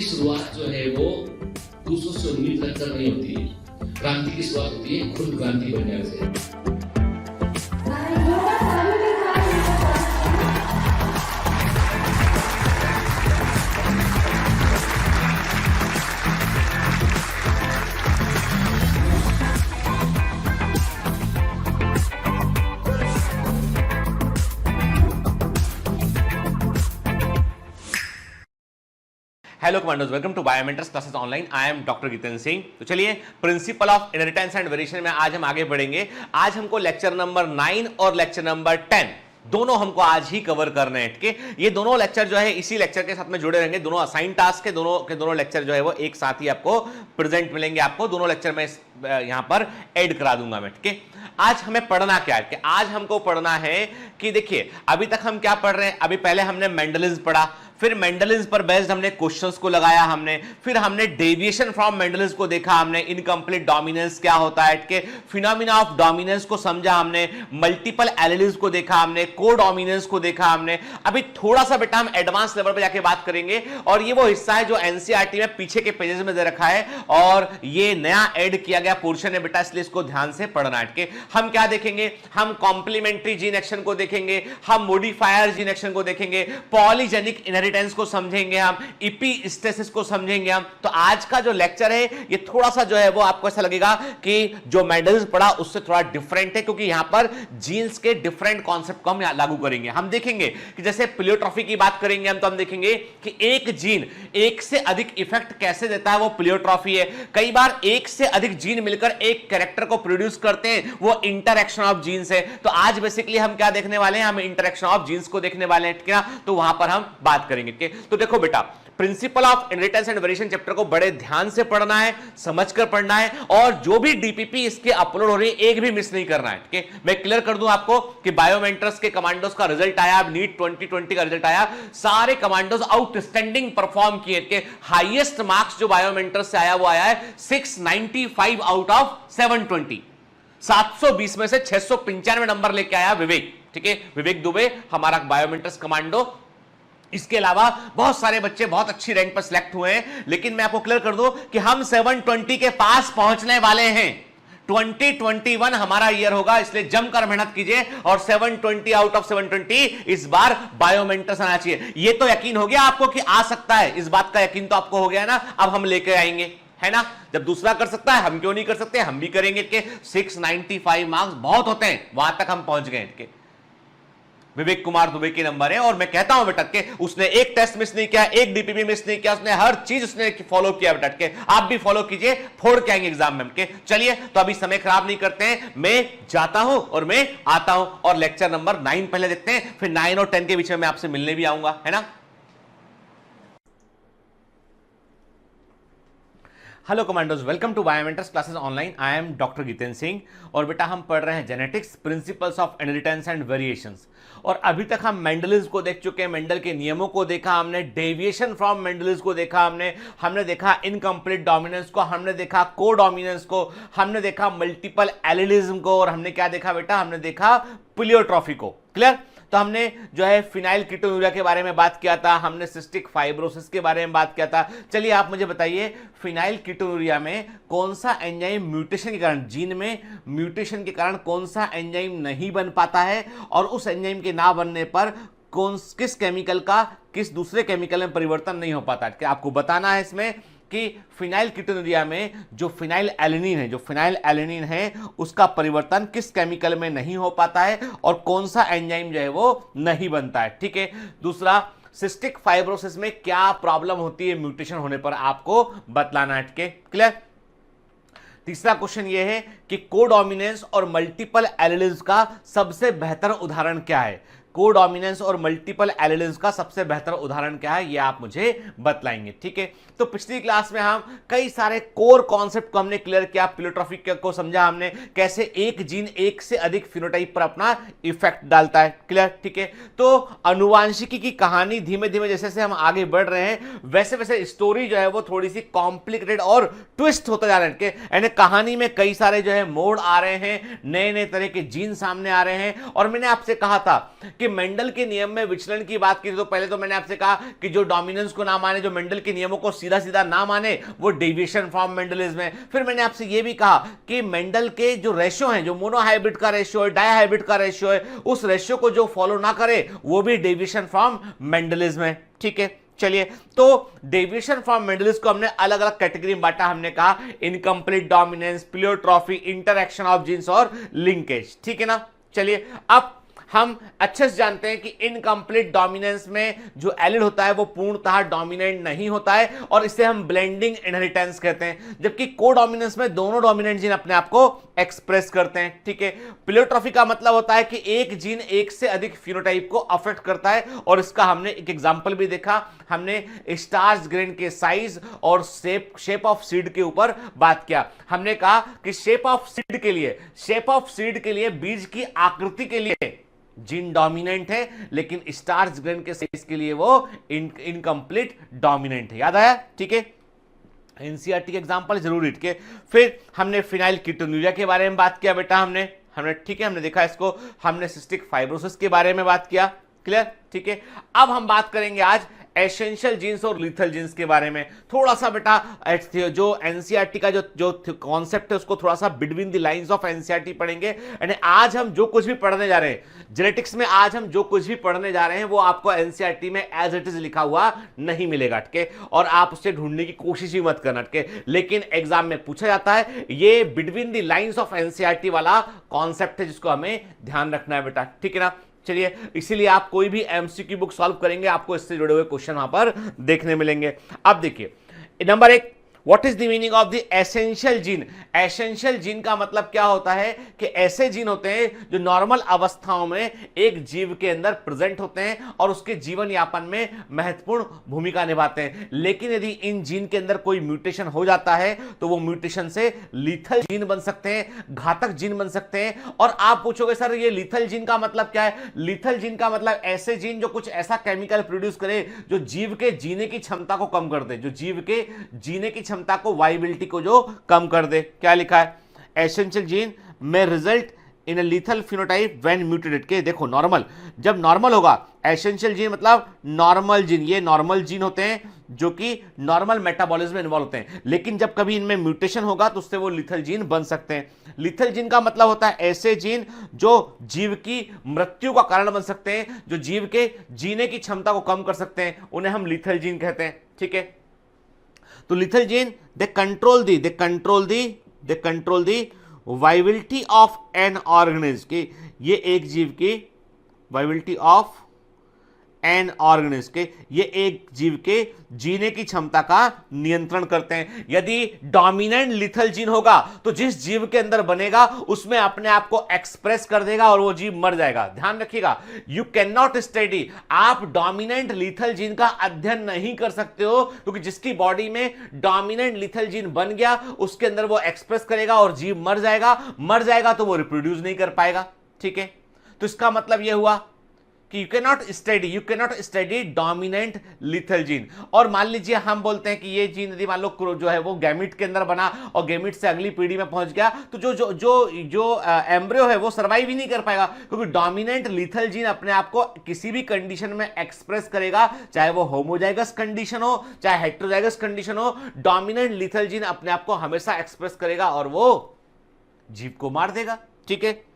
शुरुआत जो है वो दूसरों से उम्मीद रखकर नहीं होती है। क्रांति की शुरुआत होती है खुद क्रांति बन जाने से। Hello commandos, welcome to Biomentors classes online. I am doctor Jitendra Singh. तो चलिए, principle of inheritance and variation में आज हम आगे बढ़ेंगे। आज हमको लेक्चर नंबर 9 और लेक्चर नंबर 10 दोनों हमको आज ही कवर करने हैं। ठीक है, ये दोनों लेक्चर जो है इसी लेक्चर के साथ में जुड़े रहेंगे। दोनों असाइन टास्क के दोनों लेक्चर जो है वो एक साथ ही आपको प्रेजेंट मिलेंगे। आपको दोनों लेक्चर में यहां पर ऐड करा दूंगा मैं। ठीक है, आज हमें पढ़ना क्या है? आज हमको पढ़ना है कि देखिए, अभी तक हम क्या पढ़ रहे हैं? अभी पहले हमने मेंडलिज्म पढ़ा, फिर मेंडलिज्म पर बेस्ड हमने क्वेश्चंस को लगाया हमने, फिर हमने डेविएशन फ्रॉम मेंडलिज्म को देखा हमने, इनकम्प्लीट डोमिनेंस क्या होता है, के फिनोमिना ऑफ डोमिनेंस को समझा हमने, मल्टीपल एलिलिज्म को देखा हमने, को डोमिनेंस को देखा हमने। अभी थोड़ा सा बेटा हम एडवांस लेवल पे जाके बात करेंगे, और ये वो हिस्सा है जो एनसीईआरटी में पीछे के पेजेस में दे रखा है, और ये नया ऐड किया गया पोर्शन है बेटा, इसलिए इसको ध्यान से पढ़ना है। हम क्या देखेंगे? हम कॉम्प्लीमेंट्री जीन एक्शन को देखेंगे, हम मॉडिफायर जीन एक्शन को देखेंगे, पॉलीजेनिक इनहेरिटेंस को समझेंगे, हम इपीस्टेसिस को समझेंगे हम। तो आज का जो लेक्चर है ये थोड़ा सा जो है वो आपको ऐसा लगेगा कि जो मेंडलिज्म पढ़ा उससे थोड़ा डिफरेंट है, क्योंकि यहां पर जीन्स के डिफरेंट कॉन्सेप्ट को हम लागू करेंगे। हम देखेंगे कि जैसे प्लियोट्रॉफी की बात करेंगे हम, तो हम देखेंगे कि एक जीन एक से अधिक इफेक्ट कैसे देता है, वो प्लियोट्रॉफी है। कई बार एक से अधिक जीन मिलकर एक कैरेक्टर को प्रोड्यूस करते हैं, वो इंटरैक्शन ऑफ जीन्स है। तो आज बेसिकली हम क्या देखने वाले हैं? हम इंटरैक्शन ऑफ जीन्स को देखने वाले हैं। ठीक है, तो वहां पर हम बात करेंगे। तो देखो बेटा, principal of inheritance and variation chapter को बड़े ध्यान से पढ़ना है, समझकर पढ़ना है, और जो भी डीपीपी इसके अपलोड हो रही है एक भी मिस नहीं करना है। ठीक है, मैं क्लियर कर दूं आपको कि बायोमेंटर्स के कमांडोज का रिजल्ट आया, नीट 2020 का रिजल्ट आया, सारे कमांडोज आउटस्टैंडिंग परफॉर्म किए। हाईएस्ट मार्क्स जो बायोमेंटर्स से आया वो आया है 695 आउट ऑफ 720। 720 में से 695 नंबर लेके आया विवेक। ठीक है, विवेक दुबे हमारा बायोमेंटर्स कमांडो। इसके अलावा बहुत सारे बच्चे बहुत अच्छी रैंक पर सिलेक्ट हुए हैं, लेकिन मैं आपको क्लियर कर दूं कि हम 720 के पास पहुंचने वाले हैं। 2021 हमारा ईयर होगा, इसलिए जमकर मेहनत कीजिए, और 720 आउट ऑफ 720 इस बार बायोमेंटर्स आना चाहिए। ये तो यकीन हो गया आपको कि आ सकता है, इस बात का यकीन तो आपको हो गया ना। अब हम लेके आएंगे, है ना? जब दूसरा कर सकता है, हम क्यों नहीं कर सकते? हम भी करेंगे। कि 695 मार्क्स बहुत होते हैं, वहां तक हम पहुंच गए। विवेक कुमार दुबे के नंबर है, और मैं कहता हूं बेटा के उसने एक टेस्ट मिस नहीं किया, एक डीपीपी मिस नहीं किया, उसने हर चीज उसने फॉलो किया बेटा के। आप भी फॉलो कीजिए, फोड़ के आएंगे एग्जाम में के। चलिए, तो अभी समय खराब नहीं करते हैं, मैं जाता हूं और मैं आता हूं, और लेक्चर नंबर 9 पहले देखते हैं, फिर 9 और 10 के बीच में मैं आपसे मिलने भी आऊंगा, है ना? Hello commandos, welcome to Biomentors classes online. I am doctor Jitendra Singh, और बेटा हम पढ़ रहे हैं genetics, principles of inheritance and variations. और अभी तक हम मेंडलिज्म को देख चुके हैं, मेंडल के नियमों को देखा हमने, डेविएशन फ्रॉम मेंडलिज्म को देखा हमने देखा इनकम्प्लीट डोमिनेंस को, हमने देखा को डोमिनेंस को, हमने देखा मल्टीपल एलिलिज्म को, और हमने क्या देखा बेटा? हमने देखा प्लियोट्रॉफी को। क्लियर? तो हमने जो है फिनाइल कीटोन्यूरिया के बारे में बात किया था, हमने सिस्टिक फाइब्रोसिस के बारे में बात किया था। चलिए आप मुझे बताइए, फिनाइल कीटोन्यूरिया में कौन सा एंजाइम म्यूटेशन के कारण, जीन में म्यूटेशन के कारण कौन सा एंजाइम नहीं बन पाता है, और उस एंजाइम के ना बनने पर किस केमिकल का किस दूसरे केमिकल में परिवर्तन नहीं हो पाता? क्या आपको बताना है इसमें कि फिनाइल कीटोन्यूरिया में जो फिनाइल एलेनिन है उसका परिवर्तन किस केमिकल में नहीं हो पाता है, और कौन सा एंजाइम जो है वो नहीं बनता है। ठीक है, दूसरा, सिस्टिक फाइब्रोसिस में क्या प्रॉब्लम होती है म्यूटेशन होने पर, आपको बतलाना है। ठीक है, क्लियर? तीसरा क्वेश्चन ये है कि कोडोमिनेंस और मल्टीपल एलिलिज्म का सबसे बेहतर उदाहरण क्या है? कोडोमिनेंस और मल्टीपल एलिलिज्म का सबसे बेहतर उदाहरण क्या है, ये आप मुझे बतलाएंगे। ठीक है, तो पिछली क्लास में हम कई सारे कोर कॉन्सेप्ट को हमने क्लियर किया, प्लियोट्रॉफी को समझा हमने, कैसे एक जीन एक से अधिक फिनोटाइप पर अपना इफेक्ट डालता है। क्लियर? ठीक है, तो अनुवांशिकी की कहानी धीमे धीमे जैसे जैसे हम आगे बढ़ रहे हैं, वैसे वैसे स्टोरी जो है वो थोड़ी सी कॉम्प्लिकेटेड और ट्विस्ट होता जा रहा है। यानी कहानी में कई सारे जो है मोड़ आ रहे हैं, नए नए तरह के जीन सामने आ रहे हैं। और मैंने आपसे कहा था कि कि मेंडल के नियम में विचलन की बात की तो पहले तो मैंने आपसे कहा कि जो डोमिनेंस को ना माने, जो मेंडल के नियमों को सीधा सीधा ना माने, वो डेविएशन फ्रॉम मेंडलिज्म है। फिर मैंने आपसे ये भी कहा कि मेंडल के जो रेशियो हैं, जो मोनोहाइब्रिड का रेशियो है, डायहाइब्रिड का रेशियो है, उस रेशियो को जो फॉलो ना करे वो भी डेविएशन फ्रॉम मेंडलिज्म है। ठीक है, चलिए, तो डेविएशन फ्रॉम मेंडलिज्म को हमने अलग अलग कैटेगरी में बांटा। हमने कहा incomplete dominance, pleiotropy, interaction of genes और लिंकेज। ठीक है ना। चलिए, अब हम अच्छे से जानते हैं कि इनकम्प्लीट डोमिनेंस में जो एलिड होता है वो पूर्णतः डोमिनेंट नहीं होता है और इसे हम ब्लेंडिंग इनहेरिटेंस कहते हैं, जबकि कोडोमिनेंस में दोनों डोमिनेंट जीन अपने आप को एक्सप्रेस करते हैं। ठीक है, प्लियोट्रॉफी का मतलब होता है कि एक जीन एक से अधिक फिनोटाइप को अफेक्ट करता है और इसका हमने एक एग्जांपल भी देखा। हमने स्टार्च ग्रेन के साइज और शेप ऑफ सीड के ऊपर बात किया। हमने कहा कि शेप ऑफ सीड के लिए बीज की आकृति के लिए जीन डोमिनेंट है, लेकिन स्टार्च ग्रेन के साइज के लिए वो इनकम्प्लीट डोमिनेंट है। याद आया? ठीक है, एनसीईआरटी के एग्जांपल जरूर रीड के। फिर हमने फिनाइल कीटोन्यूरिया के बारे में बात किया बेटा, हमने ठीक है, हमने देखा इसको। हमने सिस्टिक फाइब्रोसिस के बारे में बात किया। क्लियर? ठीक है, अब हम बात करेंगे आज एसेंशियल जीन्स और लीथल जीन्स के बारे में। थोड़ा सा बेटा जो एनसीईआरटी का जो कॉन्सेप्ट है उसको थोड़ा सा between the lines of NCERT पढ़ेंगे। यानी आज हम जो कुछ भी पढ़ने जा रहे हैं जेनेटिक्स में, आज हम जो कुछ भी पढ़ने जा रहे हैं वो आपको एनसीईआरटी में एज इट इज लिखा हुआ नहीं मिलेगा। ठीक, और आप उससे ढूंढने की कोशिश ही मत करना। ठीक, लेकिन एग्जाम में पूछा जाता है। ये between the lines of NCERT वाला कॉन्सेप्ट है जिसको हमें ध्यान रखना है बेटा। ठीक है ना। चलिए, इसीलिए आप कोई भी एमसीक्यू बुक सॉल्व करेंगे आपको इससे जुड़े हुए क्वेश्चन वहां पर देखने मिलेंगे। अब देखिए, number 1, what is the meaning of the essential gene? Essential gene का मतलब क्या होता है कि ऐसे जीन होते हैं जो नॉर्मल अवस्थाओं में एक जीव के अंदर प्रेजेंट होते हैं और उसके जीवन यापन में महत्वपूर्ण भूमिका निभाते हैं, लेकिन यदि इन जीन के अंदर कोई म्यूटेशन हो जाता है तो वो म्यूटेशन से लीथल जीन बन सकते हैं, घातक जीन बन सकते हैं। और आप पूछोगे सर ये लीथल जीन का मतलब क्या है? लीथल जीन का मतलब ऐसे जीन जो कुछ ऐसा केमिकल प्रोड्यूस करे जो जीव के जीने की क्षमता को कम कर दे, जो जीव के जीने की क्षमता को, वाइबिलिटी को जो कम कर दे। क्या लिखा है? एसेंशियल जीन में result in A lethal phenotype when mutated. के देखो, नॉर्मल, जब नॉर्मल होगा, एसेंशियल जीन मतलब नॉर्मल जीन, ये नॉर्मल जीन होते हैं जो कि नॉर्मल मेटाबॉलिज्म में इन्वॉल्व होते हैं, लेकिन जब कभी इनमें म्यूटेशन होगा तो उससे वो लीथल जीन बन सकते हैं। लीथल जीन का मतलब होता है ऐसे जीन जो जीव की मृत्यु का कारण बन सकते हैं, जो जीव के जीने की क्षमता को कम कर सकते हैं, उन्हें हम लीथल जीन कहते हैं। ठीक है, तो lethal gene they control the viability of an organism, की ये एक जीव की वाइबिलिटी ऑफ एन ऑर्गेनिज्म, के ये एक जीव के जीने की क्षमता का नियंत्रण करते हैं। यदि डोमिनेंट लीथल जीन होगा तो जिस जीव के अंदर बनेगा उसमें अपने आप को एक्सप्रेस कर देगा और वो जीव मर जाएगा। ध्यान रखिएगा, यू कैन नॉट स्टडी, आप डोमिनेंट लीथल जीन का अध्ययन नहीं कर सकते हो, क्योंकि जिसकी बॉडी में डोमिनेंट लीथल जीन बन गया उसके अंदर वो एक्सप्रेस करेगा और जीव मर जाएगा तो वो रिप्रोड्यूस नहीं कर पाएगा। ठीक है, तो इसका मतलब यह हुआ कि you can not study dominant lethal gene. और मान लीजिए हम बोलते हैं कि ये जीन यदि मान लो जो है वो गैमिट के अंदर बना और गैमिट से अगली पीढ़ी में पहुंच गया, तो जो एम्ब्रियो है वो सर्वाइव ही नहीं कर पाएगा, क्योंकि डोमिनेंट लीथल जीन अपने आप को किसी भी कंडीशन में एक्सप्रेस करेगा, चाहे वो होमोजाइगस कंडीशन हो चाहे हेटेरोजाइगस कंडीशन हो, डोमिनेंट लीथल जीन अपने आप को हमेशा एक्सप्रेस करेगा और वो जीव को मार देगा। ठीक है,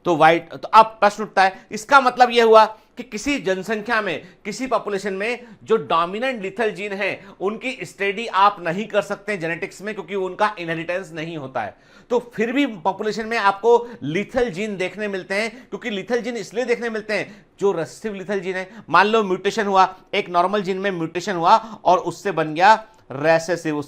तो अब प्रश्न उठता है, इसका मतलब यह हुआ कि किसी जनसंख्या में, किसी पॉपुलेशन में जो डोमिनेंट लीथल जीन है उनकी स्टडी आप नहीं कर सकते जेनेटिक्स में, क्योंकि उनका इनहेरिटेंस नहीं होता है। तो फिर भी पॉपुलेशन में आपको लीथल जीन देखने मिलते हैं, क्योंकि लीथल जीन इसलिए देखने मिलते हैं जो रेसेसिव लीथल जीन है। मान लो म्यूटेशन हुआ, एक नॉर्मल जीन में म्यूटेशन हुआ और उससे बन गया रेसेसिव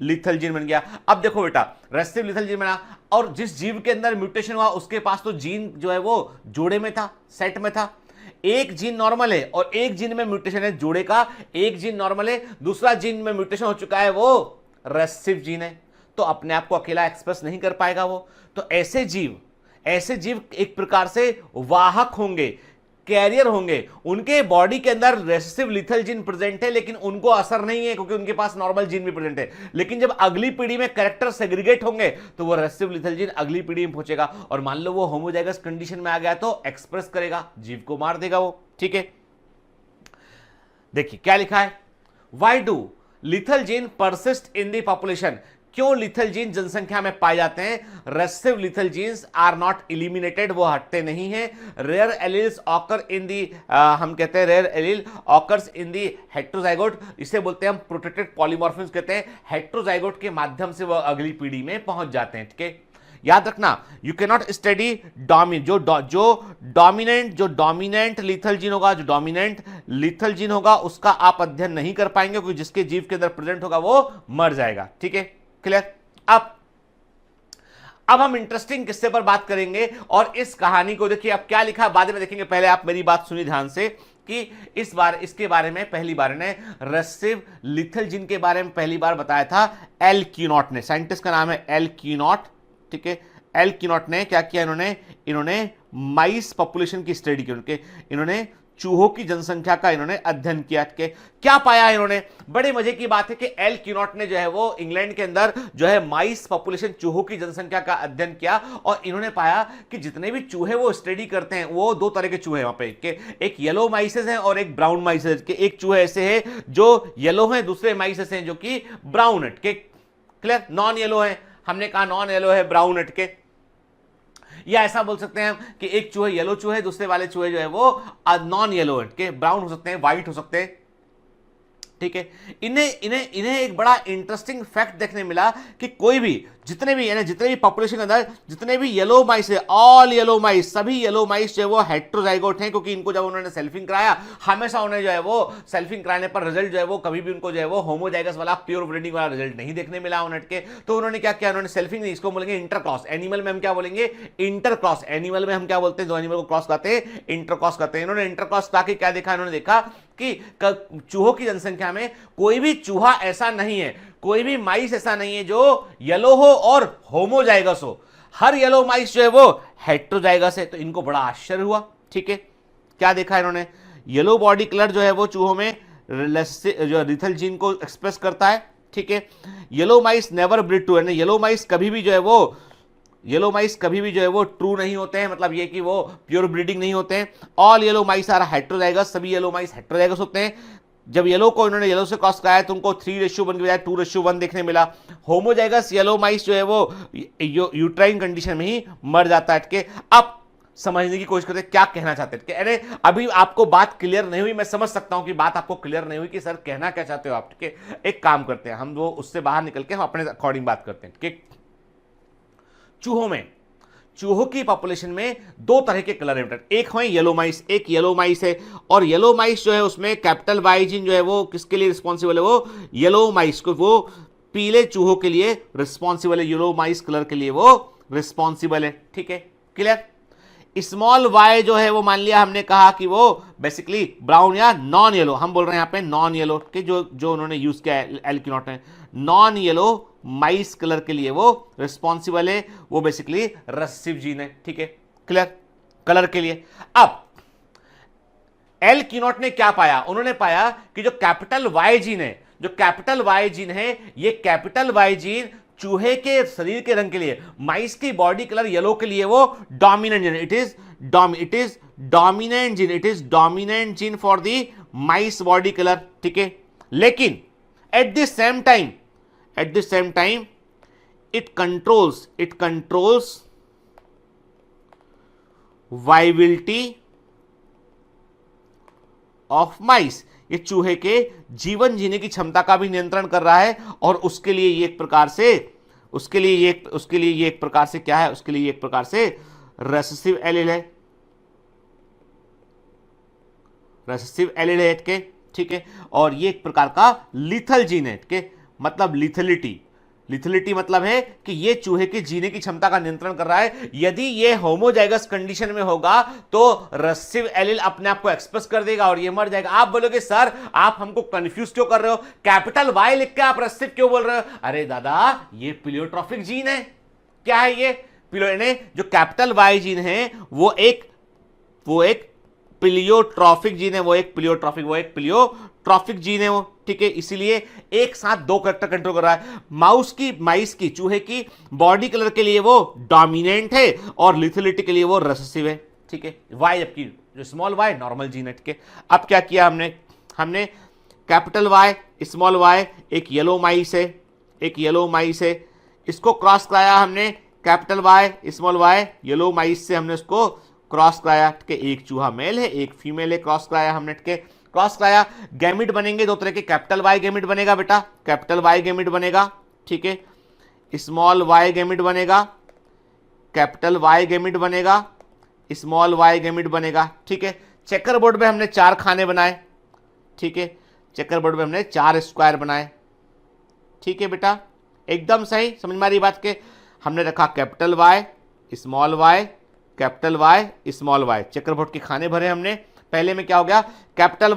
लीथल जीन बन गया। अब देखो बेटा, रेसेसिव लीथल जीन बना और जिस जीव के अंदर म्यूटेशन हुआ उसके पास तो जीन जो है वो जोड़े में था, सेट में था। एक जीन नॉर्मल है और एक जीन में म्यूटेशन है जोड़े का, एक जीन नॉर्मल है, दूसरा जीन में म्यूटेशन हो चुका है, वो रेसेसिव जीन है, तो अपने आप को अकेला एक्सप्रेस नहीं कर पाएगा वो। तो ऐसे जीव एक प्रकार से वाहक होंगे, कैरियर होंगे, उनके बॉडी के अंदर रेसेसिव लिथल जीन प्रेजेंट है लेकिन उनको असर नहीं है क्योंकि उनके पास नॉर्मल जीन भी प्रेजेंट है। लेकिन जब अगली पीढ़ी में कैरेक्टर सेग्रीगेट होंगे तो वो रेसेसिव लिथल जीन अगली पीढ़ी में पहुंचेगा और मान लो वो होमोजाइगस कंडीशन में आ गया तो एक्सप्रेस करेगा, जीव को मार देगा वो। ठीक है, देखिए क्या लिखा है, why do lethal gene persist in the population, क्यों लिथल जीन जनसंख्या में पाए जाते हैं? Recessive lethal genes are not eliminated, वो हटते नहीं हैं। Rare alleles occur in the, हम कहते हैं rare allele occurs in the heterozygote, इसे बोलते हैं हम प्रोटेक्टेड पॉलीमॉर्फिज्म कहते हैं। हेट्रोजाइगोट के माध्यम से वह अगली पीढ़ी में पहुंच जाते हैं। ठीक है, याद रखना, यू कैन नॉट स्टडी जो डोमिनेंट लिथल जीन होगा, जो डोमिनेंट लिथल जीन होगा उसका आप अध्ययन नहीं कर पाएंगे क्योंकि जिसके जीव के अंदर प्रेजेंट होगा वो मर जाएगा। ठीक है, क्लियर। अब हम इंटरेस्टिंग किस्से पर बात करेंगे और इस कहानी को देखिए अब क्या लिखा बाद में देखेंगे, पहले आप मेरी बात सुनिए ध्यान से कि इस बार इसके बारे में पहली बार ने रेसेसिव लिथल जीन के बारे में पहली बार बताया था एल क्यूनॉट ने, साइंटिस्ट का नाम है एल क्यूनॉट। ठीक है, एल क्यूनॉट ने क्या किया, इन्होंने माइस पॉपुलेशन की स्टडी की, इन्होंने चूहों की जनसंख्या का इन्होंने अध्ययन किया। के क्या पाया इन्होंने, बड़े मजे की बात है कि एल क्यूनॉट ने जो है वो इंग्लैंड के अंदर जो है माइस पॉपुलेशन चूहों की जनसंख्या का अध्ययन किया और इन्होंने पाया कि जितने भी चूहे वो स्टडी करते हैं वो दो तरह के चूहे वहां पे, के एक येलो माइसेस हैं और एक ब्राउन माइसेस के। एक चूहे ऐसे हैं जो येलो हैं, दूसरे माइसेस हैं जो कि ब्राउन हट के, क्लियर, नॉन येलो है, हमने कहा नॉन येलो है ब्राउन हट के, या ऐसा बोल सकते हैं हम कि एक चूहे येलो चूहे, दूसरे वाले चूहे जो है वो नॉन येलो के ब्राउन हो सकते हैं, व्हाइट हो सकते हैं। ठीक है, इन्हें एक बड़ा इंटरेस्टिंग फैक्ट देखने मिला कि कोई भी जितने भी पॉपुलेशन के अंदर जितने भी येलो माइस है, ऑल येलो माइस, सभी येलो माइस जो है वो हेट्रोजाइगोट हैं क्योंकि इनको जब उन्होंने सेल्फिंग कराया हमेशा उन्हें जो है वो सेल्फिंग कराने पर रिजल्ट जो है वो कभी भी उनको जो है वो होमोजाइगस वाला प्योर ब्रीडिंग वाला रिजल्ट नहीं देखने मिला उन्हें के। तो उन्होंने क्या किया, उन्होंने सेल्फिंग नहीं, इसको बोलेंगे इंटरक्रॉस, एनिमल में हम क्या बोलेंगे इंटरक्रॉस, एनिमल में हम क्या बोलते हैं, दो एनिमल को क्रॉस करते हैं इंटरक्रॉस करते हैं। इन्होंने इंटरक्रॉस करके क्या देखा, इन्होंने देखा कि चूहों की जनसंख्या में कोई भी चूहा ऐसा नहीं है, कोई भी माइस ऐसा नहीं है जो येलो हो और होमोजाइगस हो, हर येलो माइस जो है वो हेट्रोजाइगस है। तो इनको बड़ा आश्चर्य हुआ। ठीक है, क्या देखा इन्होंने, येलो बॉडी कलर जो है वो चूहों में जो लिथल जीन को एक्सप्रेस करता है। ठीक है, yellow mice never breed true, yellow mice कभी भी जो है वो ट्रू नहीं होते हैं, मतलब ये कि वो प्योर ब्रीडिंग नहीं होते हैं। All yellow mice are heterozygous, सभी येलो माइस हेट्रोजाइगस होते हैं। जब येलो को इन्होंने येलो से क्रॉस कराया तो उनको 3:1 के बजाय 2:1 देखने मिला। होमोजाइगस येलो माइस जो है वो यूट्राइन कंडीशन में ही मर जाता है। के अब समझने की कोशिश करते हैं क्या कहना चाहते हैं। अरे अभी आपको बात क्लियर नहीं हुई, मैं समझ सकता हूं कि बात आपको क्लियर नहीं हुई कि सर कहना क्या चाहते हो आप। ठीक है, एक काम करते हैं हम वो उससे बाहर निकल के हम अपने अकॉर्डिंग बात करते हैं। ठीक, चूहों की पॉपुलेशन में दो तरह के कलर है, एक है येलो माइस, एक येलो माइस है और येलो माइस जो है उसमें कैपिटल वाई जीन जो है वो किसके लिए रिस्पॉन्सिबल है, वो येलो माइस को, वो पीले चूहों के लिए रिस्पॉन्सिबल है, येलो माइस कलर के लिए वो रिस्पॉन्सिबल है। ठीक है, क्लियर। स्मॉल वाई जो है वो मान लिया हमने कहा कि वो बेसिकली ब्राउन या नॉन येलो, हम बोल रहे हैं यहाँ पे नॉन येलो के, जो उन्होंने यूज किया है एल क्यूनॉट ने, नॉन येलो माइस कलर के लिए वो रिस्पॉन्सिबल है, वो बेसिकली रेसेसिव जीन है। ठीक है, क्लियर, कलर के लिए। अब एल क्यूनॉट ने क्या पाया, उन्होंने पाया कि जो कैपिटल वाई जीन है, ये कैपिटल वाई जीन चूहे के शरीर के रंग के लिए, माइस की बॉडी कलर येलो के लिए वो dominant gene, it is dominant gene for the mice body colour. ठीक है, लेकिन at the same time it controls viability of mice, ये चूहे के जीवन जीने की क्षमता का भी नियंत्रण कर रहा है और उसके लिए ये एक प्रकार से क्या है, उसके लिए ये एक प्रकार से रेसेसिव एलील है के। ठीक है, और ये एक प्रकार का लिथल जीन है के, मतलब लिथलिटी मतलब है कि ये चूहे के जीने की क्षमता का नियंत्रण कर रहा है। यदि ये होमोजाइगस कंडीशन में होगा तो रेसेसिव एलील अपने आप को एक्सप्रेस कर देगा और ये मर जाएगा। आप बोलोगे सर आप हमको कंफ्यूज क्यों कर रहे हो, कैपिटल वाई लिख के आप रेसेसिव क्यों बोल रहे हो। अरे दादा ये प्लियोट्रॉफिक जीन है। क्या है ये जो कैपिटल वाई जीन है वो एक प्लियोट्रॉफिक जीन है, वो एक प्लियोट्रॉफिक जीन है वो, ठीक है। इसीलिए एक साथ दो कैरेक्टर कंट्रोल कर रहा है। माइस की चूहे की बॉडी कलर के लिए वो डोमिनेंट है और लिथलिटी के लिए वो रिसेसिव है, ठीक है। वाई जबकि जो स्मॉल वाई नॉर्मल जीन है, ठीक है। अब क्या किया हमने कैपिटल वाई स्मॉल वाई, एक येलो माइस है, इसको क्रॉस कराया हमने capital Y small Y, yellow mice से हमने उसको क्रॉस कराया, ठीक है। एक चूहा मेल है एक फीमेल है, क्रॉस कराया हमने, ठीक है। क्रॉस कराया, गैमिट बनेंगे दो तरह के, कैपिटल वाई गैमिट बनेगा बेटा, कैपिटल वाई गैमिट बनेगा, ठीक है। स्मॉल वाई गैमिट बनेगा, कैपिटल वाई गैमिट बनेगा, स्मॉल वाई गैमिट बनेगा, ठीक है। चेकर बोर्ड में हमने 4 खाने बनाए, ठीक है। चेकर बोर्ड में हमने 4 स्क्वायर बनाए, ठीक है बेटा, एकदम सही, समझ में आ रही बात के। हमने रखा capital Y small Y, capital Y small Y, checker board के खाने भरे हमने। पहले में क्या हो गया, कैपिटल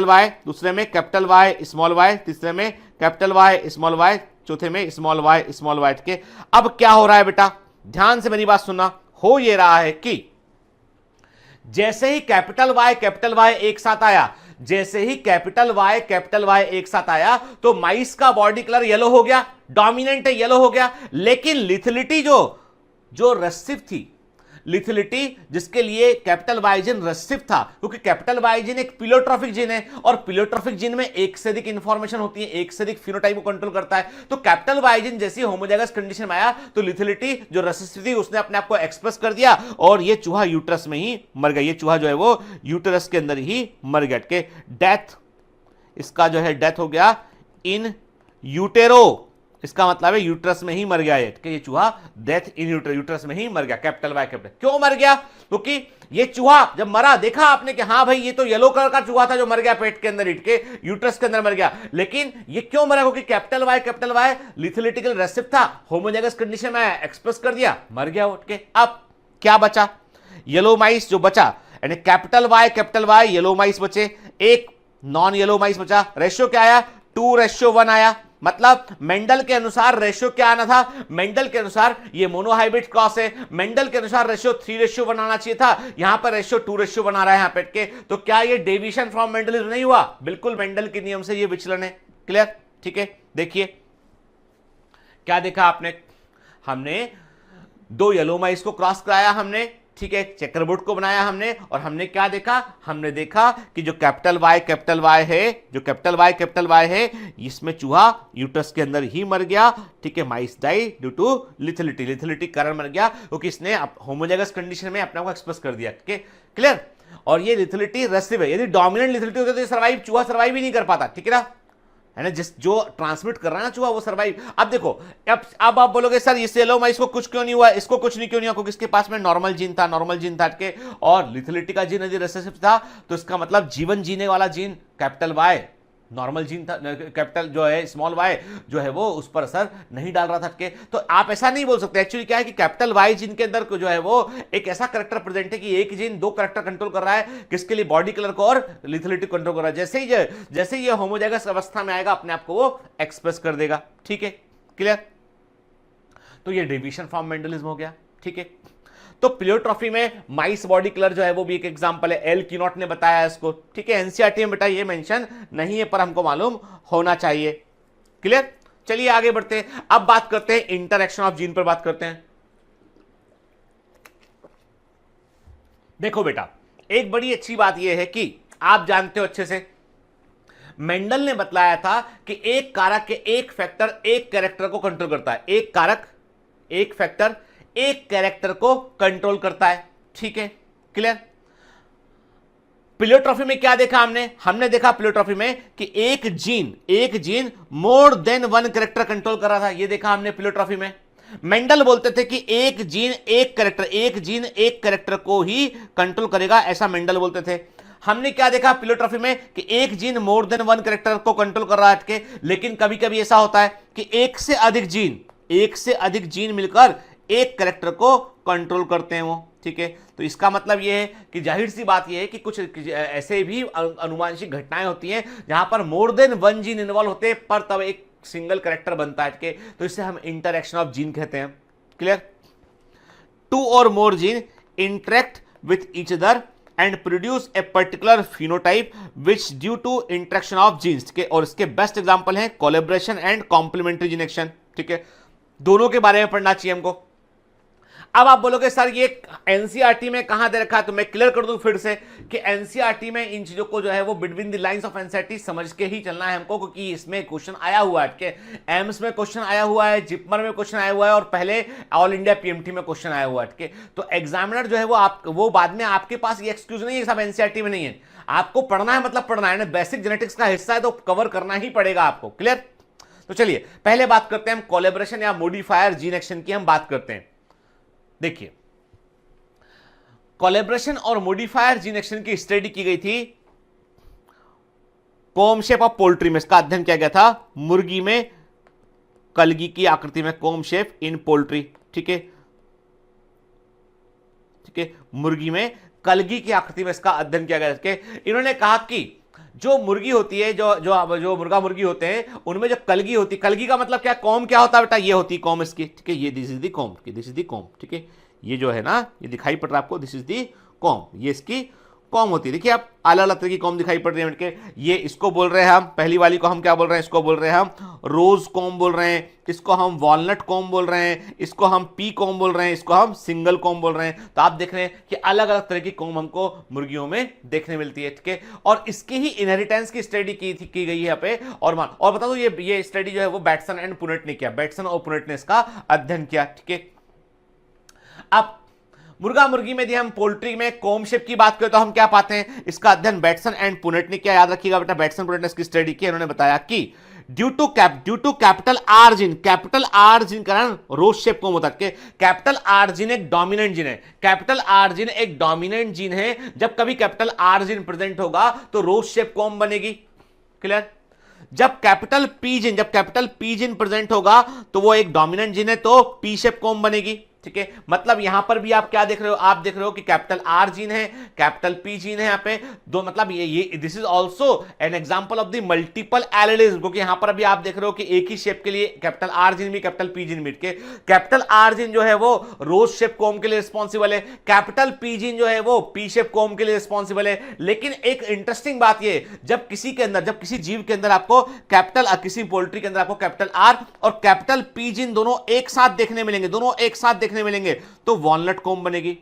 वाई, दूसरे में कैपिटल वाई स्मॉल वाई, तीसरे में कैपिटल वाई स्मॉल वाई, चौथे में स्मॉल वाई, ठीक है। अब क्या हो रहा है बेटा, ध्यान से मेरी बात सुनना, हो ये रहा है कि जैसे ही कैपिटल वाई एक साथ आया, जैसे ही कैपिटल वाई एक साथ आया तो माइस का बॉडी कलर येलो हो गया, डोमिनेंट है, येलो हो गया। लेकिन लिथलिटी जो रेसिव थी, लिथलिटी जिसके लिए कैपिटल वाई जीन रेसिव था, क्योंकि कैपिटल वाई जीन एक प्लियोट्रॉफिक जीन है और प्लियोट्रॉफिक जीन में एक से अधिक इंफॉर्मेशन होती है, एक से अधिक फिनोटाइप को कंट्रोल करता है। तो कैपिटल वाई जीन जैसी होमोजाइगस कंडीशन में आया तो लिथलिटी जो रेसिव थी उसने अपने आप को एक्सप्रेस कर दिया और ये चूहा यूट्रस में ही मर गया, ये चूहा जो है वो यूट्रस के अंदर ही मर गया, के डेथ, इसका जो है डेथ हो गया इन यूटेरो, इसका मतलब है यूट्रस में ही मर गया ये चूहा, डेथ इन यूट्रस में ही मर गया, कैपिटल वाई कैपिटल। क्यों मर गया, क्योंकि ये चूहा जब मरा देखा आपने कि हाँ भाई ये तो येलो कलर का चूहा था जो मर गया पेट के अंदर, इट के यूट्रस के अंदर मर गया। लेकिन ये क्यों मरा, क्योंकि कैपिटल वाई लिथलिटिकल रेसिव था, होमोजाइगस कंडीशन में एक्सप्रेस कर दिया, मर गया उठ के। अब क्या बचा, येलो माइस जो बचा, यानी कैपिटल वाई येलो माइस बचे, एक नॉन येलो माइस बचा। रेशियो क्या आया, 2:1 आया। मतलब मेंडल के अनुसार रेशियो क्या आना था, मेंडल के अनुसार ये मोनोहाइब्रिड क्रॉस है, मेंडल के अनुसार रेशियो 3:1 आना चाहिए था, यहां पर रेशियो 2:1 आ रहा है यहां पेट के। तो क्या ये डेविएशन फ्रॉम मेंडलिज्म नहीं हुआ, बिल्कुल मेंडल के नियम से ये विचलन है, क्लियर, ठीक है। देखिए क्या देखा आपने, हमने 2 येलो माइस को क्रॉस कराया हमने, ठीक है, चेकरबोर्ड को बनाया हमने और हमने क्या देखा, हमने देखा कि जो कैपिटल वाई है इसमें चूहा यूट्रस के अंदर ही मर गया, ठीक है। माइस डाई ड्यू टू लिथलिटी कारण मर गया क्योंकि इसने होमोजाइगस कंडीशन में अपने आप को एक्सप्रेस कर दिया, ठीक है, क्लियर। और ये लिथलिटी रेसिव है, यदि डोमिनेंट लिथलिटी होती तो चूहा सर्वाइव ही नहीं कर पाता, ठीक है ना, है ना, जो ट्रांसमिट कर रहा है ना चूहा वो सर्वाइव। अब देखो, अब आप बोलोगे सर इस येलो माइस को कुछ क्यों नहीं हुआ, इसको कुछ नहीं क्यों नहीं हुआ, क्योंकि इसके पास में नॉर्मल जीन था के, और लिथलिटी का जीन यदि रेसेसिव था तो इसका मतलब जीवन जीने वाला gene capital Y normal gene था, कैपिटल जो है स्मॉल वाई जो है वो उस पर असर नहीं डाल रहा था के। तो आप ऐसा नहीं बोल सकते, एक्चुअली क्या है कि कैपिटल वाई जीन के अंदर जो है वो एक ऐसा करेक्टर प्रेजेंट है कि एक जीन 2 करेक्टर कंट्रोल कर रहा है, किसके लिए, बॉडी कलर को और लिथलिटी कंट्रोल कर रहा है। जैसे ही ये होमोजाइगस अवस्था में आएगा अपने आप को वो एक्सप्रेस कर देगा, ठीक है, क्लियर। तो ये डेविएशन फ्रॉम मेंडलिज्म हो गया, ठीक है। तो प्लियोट्रॉफी में माइस बॉडी कलर जो है वो भी एक एग्जांपल है, एल कीनॉट ने बताया इसको, ठीक है। एनसीईआरटी में बेटा ये मेंशन नहीं है पर हमको मालूम होना चाहिए, क्लियर। चलिए आगे बढ़ते हैं, अब बात करते हैं इंटरैक्शन ऑफ जीन पर बात करते हैं। देखो बेटा, एक बड़ी अच्छी बात यह है कि आप जानते हो अच्छे से, मेंडल ने बतलाया था कि एक कारक के एक फैक्टर एक कैरेक्टर को कंट्रोल करता है, एक कारक एक फैक्टर एक कैरेक्टर को कंट्रोल करता है, ठीक है, क्लियर। प्लियोट्रॉफी में क्या देखा हमने देखा प्लियोट्रॉफी में कि एक gene more than 1 character control कर रहा था, ये देखा हमने प्लियोट्रॉफी में। मेंडल बोलते थे कि एक जीन एक कैरेक्टर को ही कंट्रोल करेगा, ऐसा मेंडल बोलते थे। हमने क्या देखा प्लियोट्रॉफी में कि एक जीन मोर देन 1 कैरेक्टर को कंट्रोल कर रहा है, लेकिन कभी कभी ऐसा होता है कि एक से अधिक जीन मिलकर एक कैरेक्टर को कंट्रोल करते हैं वो, ठीक है। तो इसका मतलब यह है कि जाहिर सी बात यह है कि कुछ ऐसे भी अनुवांशिक घटनाएं होती हैं जहां पर मोर देन 1 जीन इन्वॉल्व होते हैं पर तब एक सिंगल कैरेक्टर बनता है, तो इसे हम इंटरैक्शन ऑफ जीन कहते हैं, क्लियर। 2 और more gene interact with each other and produce a particular phenotype which due to interaction of genes के, और इसके बेस्ट एग्जांपल हैं collaboration and complementary gene action. ठीक है, दोनों के बारे में पढ़ना चाहिए हमको। अब आप बोलोगे सर ये एनसीईआरटी में कहां दे रखा है, तो मैं क्लियर कर दूं फिर से कि एनसीईआरटी में इन चीजों को जो है वो between the lines of NCERT समझ के ही चलना है हमको, क्योंकि इसमें क्वेश्चन आया हुआ है कि एम्स में क्वेश्चन आया हुआ है, जिपमर में क्वेश्चन आया हुआ है, और पहले ऑल इंडिया पीएमटी में क्वेश्चन आया हुआ है। तो एग्जामिनर जो है वो बाद में आपके पास ये एक्सक्यूज नहीं है सब एनसीईआरटी में नहीं है, आपको पढ़ना है, मतलब पढ़ना है, बेसिक जेनेटिक्स का हिस्सा है तो कवर करना ही पड़ेगा आपको। क्लियर? तो चलिए पहले बात करते हैं हम कोलैबोरेशन या मॉडिफायर जीन एक्शन की हम बात करते हैं। देखिए कोलैबोरेशन और मॉडिफायर जीन एक्शन की स्टडी की गई थी कोम शेप ऑफ पोल्ट्री में, इसका अध्ययन किया गया था मुर्गी में कलगी की आकृति में, कोम शेप इन पोल्ट्री। ठीक है, ठीक है, मुर्गी में कलगी की आकृति में इसका अध्ययन किया गया है। इन्होंने कहा कि जो मुर्गी होती है, जो मुर्गा मुर्गी होते हैं, उनमें जो कलगी होती है, कलगी का मतलब क्या, कॉम क्या होता है बेटा, ये होती है कॉम इसकी। ठीक है, ये this is the com, this is the com. ठीक है, ये जो है ना, ये दिखाई पड़ रहा है आपको, दिस इज दी कॉम, ये इसकी कॉम होती है। देखिए आप अलग अलग तरह की कॉम दिखाई पड़ रही है। ये इसको बोल रहे हैं हम, पहली वाली को हम क्या बोल रहे हैं, इसको बोल रहे हैं हम रोज कॉम बोल रहे हैं, इसको हम वॉलनट कॉम बोल रहे हैं, इसको हम पी कॉम बोल रहे हैं, इसको हम सिंगल कॉम बोल रहे हैं। तो आप देख रहे हैं कि अलग अलग तरह की कॉम हमको मुर्गियों में देखने मिलती है। ठीक है, और इसकी ही इनहेरिटेंस की स्टडी की गई है यहाँ पे। और बता दो ये स्टडी जो है वो बैटसन एंड पुनेट ने किया, बैटसन और पुनेट ने इसका अध्ययन किया। ठीक है, अब मुर्गा मुर्गी में यदि हम पोल्ट्री में कॉम शेप की बात करें तो हम क्या पाते हैं, इसका अध्ययन बैटसन एंड पुनेट ने किया। याद रखिएगा बेटा, बैटसन पुनेट ने इसकी स्टडी की। उन्होंने बताया कि due to capital R gene का नाम रोज शेप कॉम होता है। कैपिटल आर जीन एक डोमिनेंट जीन है, कैपिटल आर जीन एक डोमिनेंट जीन है। जब कभी कैपिटल आर जीन प्रेजेंट होगा तो रोज शेप कॉम बनेगी। क्लियर? जब कैपिटल पी जीन प्रेजेंट होगा तो वो एक डोमिनेंट जीन है, तो पी शेप कॉम बनेगी। ठीक है, मतलब यहां पर भी आप क्या देख रहे हो, आप देख रहे हो कि कैपिटल आर जीन है, कैपिटल पी जीन है, यहां पे दो, मतलब ये this is also an example of the multiple allelism, क्योंकि यहां पर भी आप देख रहे हो कि एक ही शेप के लिए कैपिटल आर जीन भी कैपिटल पी जीन भी। कैपिटल आर जीन जो है वो रोज शेप कॉम के लिए रिस्पॉन्सिबल है, कैपिटल पी जीन जो है वो पी शेप कॉम के लिए रिस्पॉन्सिबल है। लेकिन एक इंटरेस्टिंग बात ये, जब किसी जीव के अंदर आपको किसी पोल्ट्री के अंदर आपको कैपिटल आर और कैपिटल पी जीन दोनों एक साथ देखने मिलेंगे, तो वॉलनट कॉम बनेगी।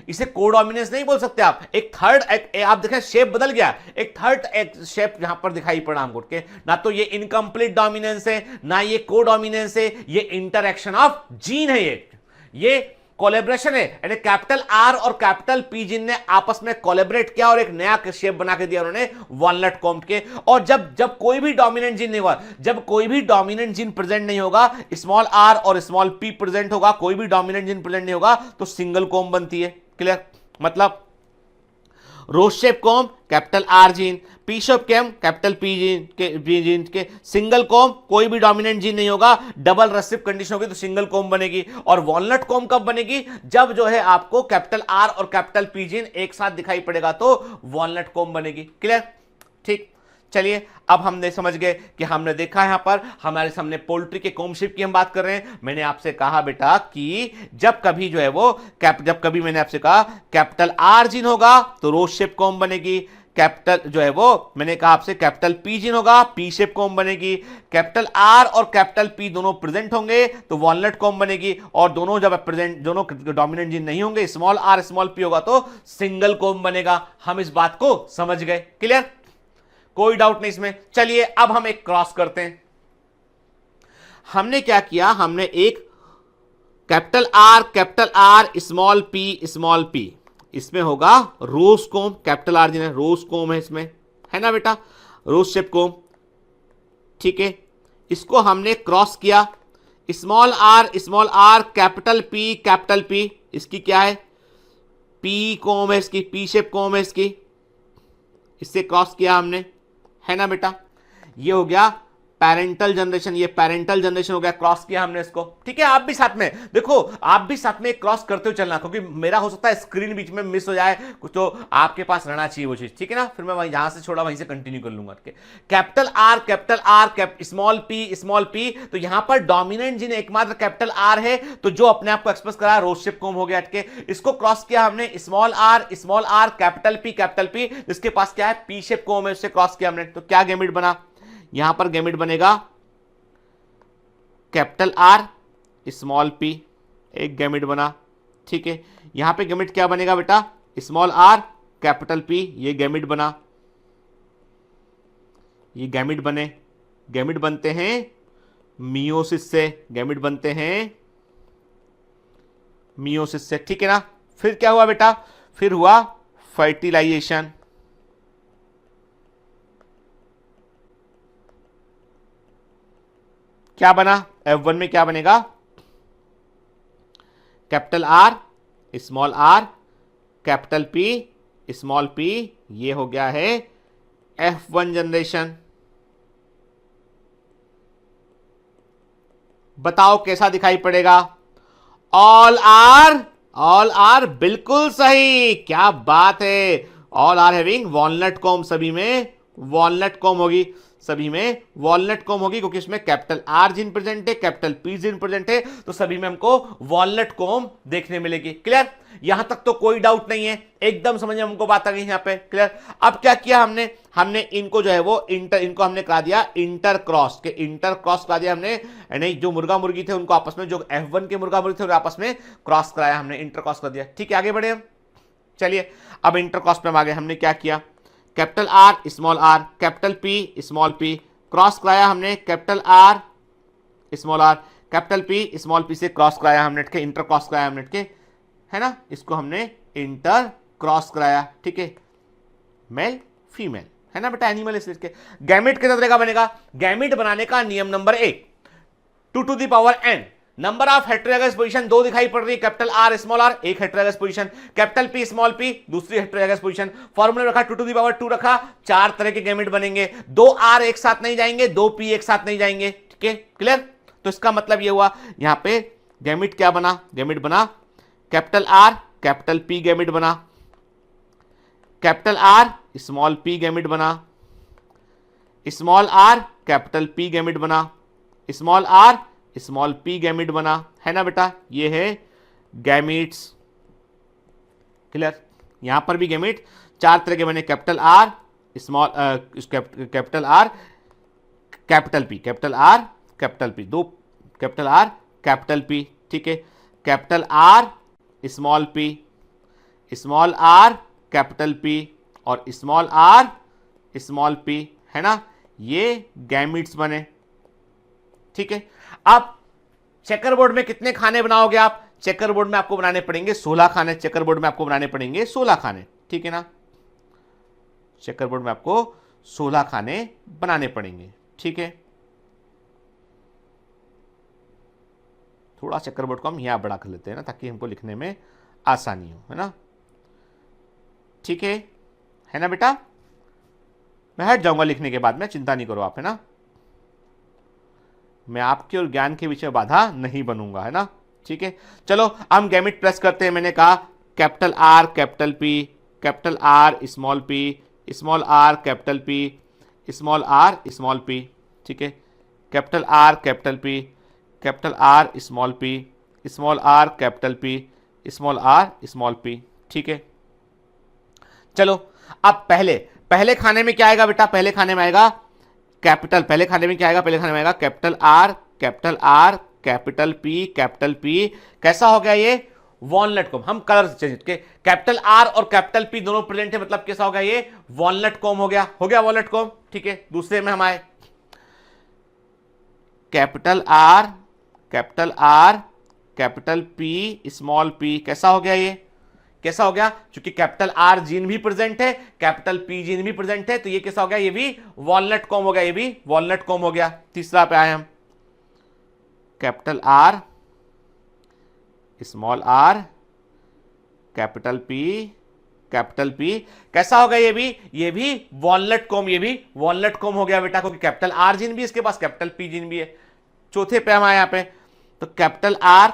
इसे कोडोमिनेंस नहीं बोल सकते आप। एक थर्ड आप देखें शेप बदल गया, एक थर्ड शेप यहां पर दिखाई पड़ा हमको। ना तो ये इनकम्प्लीट डोमिनेंस है, ना ये कोडोमिनेंस है, ये इंटरैक्शन ऑफ जीन है। ये कोलैबोरेशन है, यानी कैपिटल आर और कैपिटल पी जीन ने आपस में कोलैबोरेट किया और एक नया शेप बना के दिया उन्होंने वॉलनट कॉम के। और जब कोई भी डोमिनेंट जीन नहीं होगा, जब कोई भी डोमिनेंट जीन प्रेजेंट नहीं होगा, स्मॉल आर और स्मॉल पी प्रेजेंट होगा, कोई भी डोमिनेंट जीन प्रेजेंट नहीं होगा, तो सिंगल कॉम बनती है। क्लियर? मतलब rose shape comb capital R gene, pea shape comb capital P gene के, सिंगल कॉम कोई भी डोमिनेंट जीन नहीं होगा, डबल रेसिसिव कंडीशन होगी तो सिंगल कॉम बनेगी। और वॉलनट कॉम कब बनेगी, जब जो है आपको कैपिटल आर और कैपिटल पी जीन एक साथ दिखाई पड़ेगा तो वॉलनट कॉम बनेगी। क्लियर? ठीक, चलिए अब हमने समझ गए कि हमने देखा यहां पर हमारे सामने पोल्ट्री के कॉम शेप की हम बात कर रहे हैं। मैंने आपसे कहा बेटा कि जब कभी जो है वो मैंने आपसे कहा कैपिटल आर जीन होगा तो रोज शेप कॉम बनेगी, कैपिटल जो है वो मैंने कहा आपसे कैपिटल पी जीन होगा पी शेप कॉम बनेगी, कैपिटल आर और कैपिटल पी दोनों प्रेजेंट होंगे तो वॉलनट कॉम बनेगी, और दोनों जब प्रेजेंट दोनों डोमिनेंट जीन नहीं होंगे, स्मॉल आर स्मॉल पी होगा तो सिंगल कॉम बनेगा। हम इस बात को समझ गए। क्लियर? कोई डाउट नहीं इसमें। चलिए अब हम एक क्रॉस करते हैं। हमने क्या किया, हमने एक कैपिटल आर स्मॉल पी, इसमें होगा रोज कॉम, कैपिटल आर जिन्हें रोज कॉम है इसमें, है ना बेटा, रोज शेप कॉम। ठीक है, इसको हमने क्रॉस किया, स्मॉल आर कैपिटल पी, इसकी क्या है, पी कॉम है इसकी, पी शेप कॉम है इसकी, इससे क्रॉस किया हमने, है ना बेटा। ये हो गया पैरेंटल जनरेशन, ये पैरेंटल जनरेशन हो गया, क्रॉस किया हमने इसको। ठीक है, आप भी साथ में देखो, आप भी साथ में क्रॉस करते हुए चलना, क्योंकि मेरा हो सकता है स्क्रीन बीच में मिस हो जाए, तो आपके पास रहना चाहिए वो चीज। ठीक है ना, फिर मैं वहीं जहां से छोड़ा वहीं से कंटिन्यू कर लूंगा। कैपिटल आर स्मॉल पी, तो यहां पर डोमिनेंट जीन एकमात्र कैपिटल आर है, तो जो अपने आप को एक्सप्रेस करा रोज कॉम हो गया। इसको क्रॉस किया हमने स्मॉल आर कैपिटल पी, जिसके पास क्या है पी शेप कॉम है, उससे क्रॉस किया हमने, तो क्या गैमेट बना, यहां पर गैमेट बनेगा कैपिटल आर स्मॉल पी, एक गैमेट बना। ठीक है, यहां पे गैमेट क्या बनेगा बेटा, स्मॉल आर कैपिटल पी, ये गैमेट बना, ये गैमेट बने, गैमेट बनते हैं मियोसिस से, गैमेट बनते हैं मियोसिस से। ठीक है ना, फिर क्या हुआ बेटा, फिर हुआ फर्टिलाइजेशन। क्या बना, F1 में क्या बनेगा, capital R capital P small P, ये हो गया है F1 जनरेशन। बताओ कैसा दिखाई पड़ेगा, ऑल आर बिल्कुल सही, क्या बात है, all are having walnut comb, सभी में वॉलनट कॉम होगी, सभी में वॉलनट कॉम होगी, क्योंकि इसमें कैपिटल आर जीन प्रेजेंट है, कैपिटल पी जीन प्रेजेंट है, तो सभी में हमको वॉलनट कॉम देखने मिलेगी। क्लियर, यहां तक तो कोई डाउट नहीं है, एकदम समझ में हमको बात आ गई यहां पे। क्लियर, अब क्या किया हमने इनको जो है वो इनको हमने करा दिया इंटर क्रॉस करा दिया हमने, नहीं जो मुर्गा मुर्गी थे उनको आपस में, जो F1 के मुर्गा मुर्गी थे उनको आपस में क्रॉस कराया हमने, इंटर क्रॉस कर दिया। ठीक है, आगे बढ़े हम, चलिए अब इंटर क्रॉस पे हम आगे, हमने क्या किया, capital R capital P small P, cross कराया हमने capital R capital P small P से क्रॉस कराया हमने के, इंटर क्रॉस कराया हमने के, है ना, इसको हमने इंटर क्रॉस कराया। ठीक है, मेल फीमेल, है ना बेटा, एनिमल इस के। गैमेट कितना तरह का बनेगा, गैमेट बनाने का नियम number 1, 2 to the power n, number of heterozygous position 2 दिखाई पड़ रही है, कैपिटल आर स्मॉल आर एक heterozygous position, capital P small P दूसरी हेटेरोजाइगस पोजीशन, फॉर्मूला रखा 2 to the power 2 रखा, 4 तरह के गैमेट बनेंगे, 2 आर एक साथ नहीं जाएंगे, 2 पी एक साथ नहीं जाएंगे। ठीक है, क्लियर, तो इसका मतलब ये हुआ यहां पे गैमेट क्या बना, गैमेट बना capital R capital P gamete बना, capital R small P gamete बना, small R capital P gamete बना, small R small P gamete बना, है ना बेटा, ये है गैमेट्स। क्लियर, यहां पर भी गैमेट 4 तरह के बने, capital R small capital R capital P, capital R capital P, 2 capital R capital P. ठीक है, capital R small R capital P और स्मॉल आर स्मॉल पी, है ना, ये गैमेट्स बने। ठीक है, अब चेकर बोर्ड में कितने खाने बनाओगे आप, चेकर बोर्ड में आपको बनाने पड़ेंगे 16 खाने, चेकर बोर्ड में आपको बनाने पड़ेंगे 16 खाने। ठीक है ना, चेकर बोर्ड में आपको 16 खाने बनाने पड़ेंगे। ठीक है, थोड़ा चेकर बोर्ड को हम यहां बड़ा कर लेते हैं ना, ताकि हमको लिखने में आसानी हो, है ना। ठीक है ना बेटा, मैं हट जाऊंगा लिखने के बाद में, चिंता नहीं करो आप, है ना, मैं आपके और ज्ञान के बीच में बाधा नहीं बनूंगा, है ना। ठीक है, चलो हम गैमेट प्रेस करते हैं। मैंने कहा capital R capital P, capital R small P, small R capital P, small R small P. ठीक है, capital R capital P, capital R small P, small R capital P, small R small P. ठीक है, चलो अब पहले खाने में क्या आएगा बेटा, पहले खाने में आएगा कैपिटल, पहले खाने में क्या आएगा, पहले खाने में आएगा कैपिटल आर कैपिटल पी, कैसा हो गया ये, वॉलनट कॉम। हम कलर चेंज के, कैपिटल आर और कैपिटल पी दोनों प्रेजेंट है, मतलब कैसा हो गया ये, वॉलनट कॉम हो गया वॉलनट कॉम। ठीक है, दूसरे में हम आए capital R capital P small P, कैसा हो गया ये, कैसा हो गया, क्योंकि कैपिटल आर जीन भी प्रेजेंट है, कैपिटल पी जीन भी प्रेजेंट है, तो ये कैसा हो गया, ये भी वॉलनट कॉम हो गया, ये भी वॉलनट कॉम हो गया। तीसरा पे आए हम, capital R small R capital capital P. कैसा होगा ये भी वॉलनट कॉम, ये भी वॉलनट कॉम हो गया बेटा, क्योंकि कैपिटल आर जीन भी इसके पास, कैपिटल पी जीन भी है। चौथे पे हम आए यहां पे, तो capital R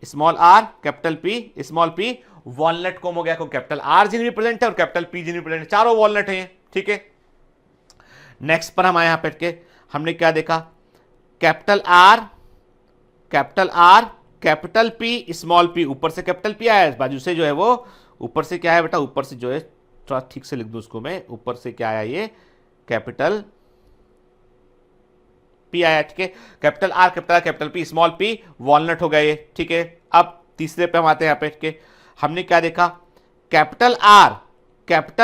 small R capital P small P walnut com हो गया, क्योंकि कैपिटल आर जीन भी प्रेजेंट है और कैपिटल पी जीन भी प्रेजेंट है, चारों वॉलनट है। ठीक है, नेक्स्ट पर हम आए यहां पे के, हमने क्या देखा, capital R capital P small P, ऊपर से कैपिटल पी आया, बाजू से जो है वो ऊपर से क्या है बेटा, ऊपर से जो है थोड़ा ठीक से लिख दूं उसको मैं, ऊपर से क्या आया, ये कैपिटल पी आया। ठीक है, capital R capital P small P walnut हो गया ये। ठीक है, अब तीसरे पे हम आते हैं यहाँ पे, हमने क्या देखा, कैपिटल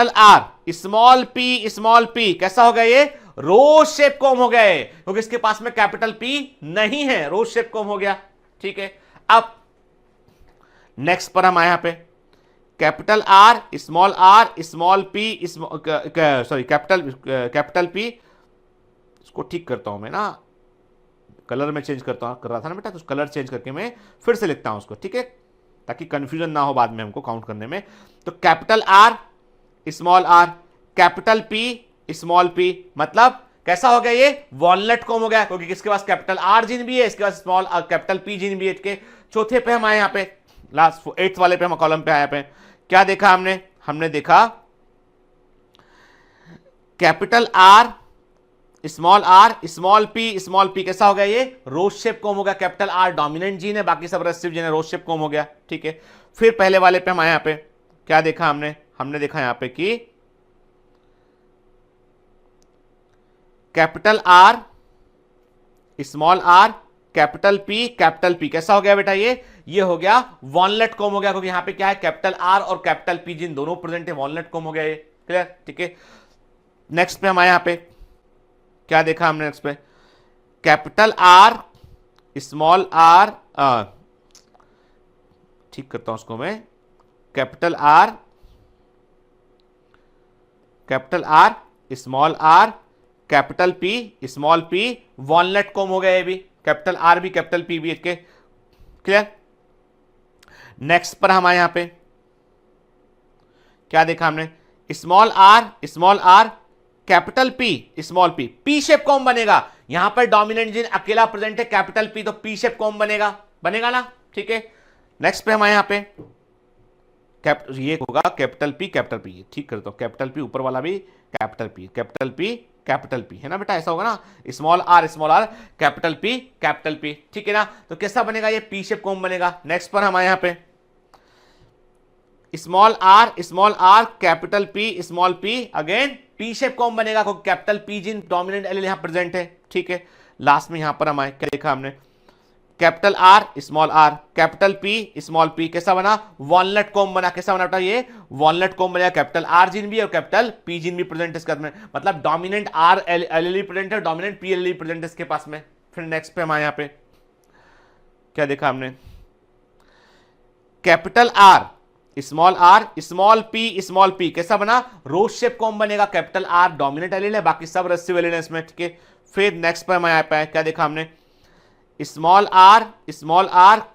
आर स्मॉल पी कैसा हो गया, ये रोज शेप कॉम हो गया है, क्योंकि इसके पास में कैपिटल पी नहीं है, रोज शेप कॉम हो गया। ठीक है, अब नेक्स्ट पर हम आए यहां पे, capital R small P sorry capital P, इसको ठीक करता हूं मैं ना, कलर में चेंज कर रहा था ना बेटा, तो कलर चेंज करके मैं फिर से लिखता हूं उसको। ठीक है, ताकि कंफ्यूजन ना हो बाद में हमको काउंट करने में। तो capital R small R capital P small P, मतलब कैसा हो गया, ये वॉलनट कॉम हो गया, क्योंकि किसके पास कैपिटल आर जीन भी है, इसके पास स्मॉल कैपिटल पी जीन भी है। के चौथे पे हम आए यहाँ पे, लास्ट 8th वाले पे हम कॉलम पे आए पे, क्या देखा हमने देखा कैपिटल आर स्मॉल पी कैसा हो गया, ये रोज शेप कॉम हो गया, कैपिटल आर डोमिनेंट जीन है, बाकी सब रेसिव जीन है, रोज शेप कॉम हो गया। ठीक है, फिर पहले वाले पे हम आए यहाँ पे, क्या देखा हमने देखा यहाँ पे कि capital R small R capital P कैसा हो गया बेटा, ये हो गया वॉलनट कॉम हो गया, क्योंकि यहां पे क्या है, कैपिटल आर और कैपिटल पी जिन दोनों प्रेजेंट है, वॉलनट कॉम हो गया ये। क्लियर? ठीक है, नेक्स्ट पे हम आए यहां पे, क्या देखा हमने नेक्स्ट पे, कैपिटल आर स्मॉल आर, ठीक करता हूं उसको मैं, capital R small R capital P small P walnut com हो गया, ये भी कैपिटल आर भी कैपिटल पी भी इसके। क्लियर? नेक्स्ट पर हम आए यहां पे, क्या देखा हमने, small R capital P small P shape com बनेगा, यहां पर डोमिनेंट जीन अकेला प्रेजेंट है, कैपिटल पी, तो पी शेप कॉम बनेगा ना। ठीक है, नेक्स्ट पे हम आए यहां पे, ये होगा कैपिटल पी, ठीक करता हूं, कैपिटल पी ऊपर वाला भी कैपिटल पी है ना बेटा, ऐसा होगा ना, स्मॉल आर कैपिटल पी। ठीक है ना, तो कैसा बनेगा, ये पी शेप कॉम बनेगा। नेक्स्ट पर हम आए यहां पे, small R capital P small P, again P shape com बनेगा, क्योंकि कैपिटल पी जिन डोमिनेंट एल यहां प्रेजेंट है। ठीक है, लास्ट में यहां पर हम आए, क्या देखा हमने, capital R capital P small P कैसा बना, वॉलनट कॉम बना। कैसा बना बेटा, ये वॉलनट कॉम बनेगा, कैपिटल आर जिन भी और कैपिटल पी जिन भी प्रेजेंट है इसके में, मतलब डोमिनेंट आर एल प्रेजेंट है, डोमिनेंट पी एल प्रेजेंट है इसके पास में। फिर नेक्स्ट पे हम आए यहां पे, क्या देखा हमने, कैपिटल आर स्मॉल पी कैसा बना, रोज शेप कॉम बनेगा, कैपिटल आर डोमिनेंट एलिल है, बाकी सब रेसिव एलिल है इसमें। ठीक है, फिर नेक्स्ट पे हम आए पे, क्या देखा हमने, small R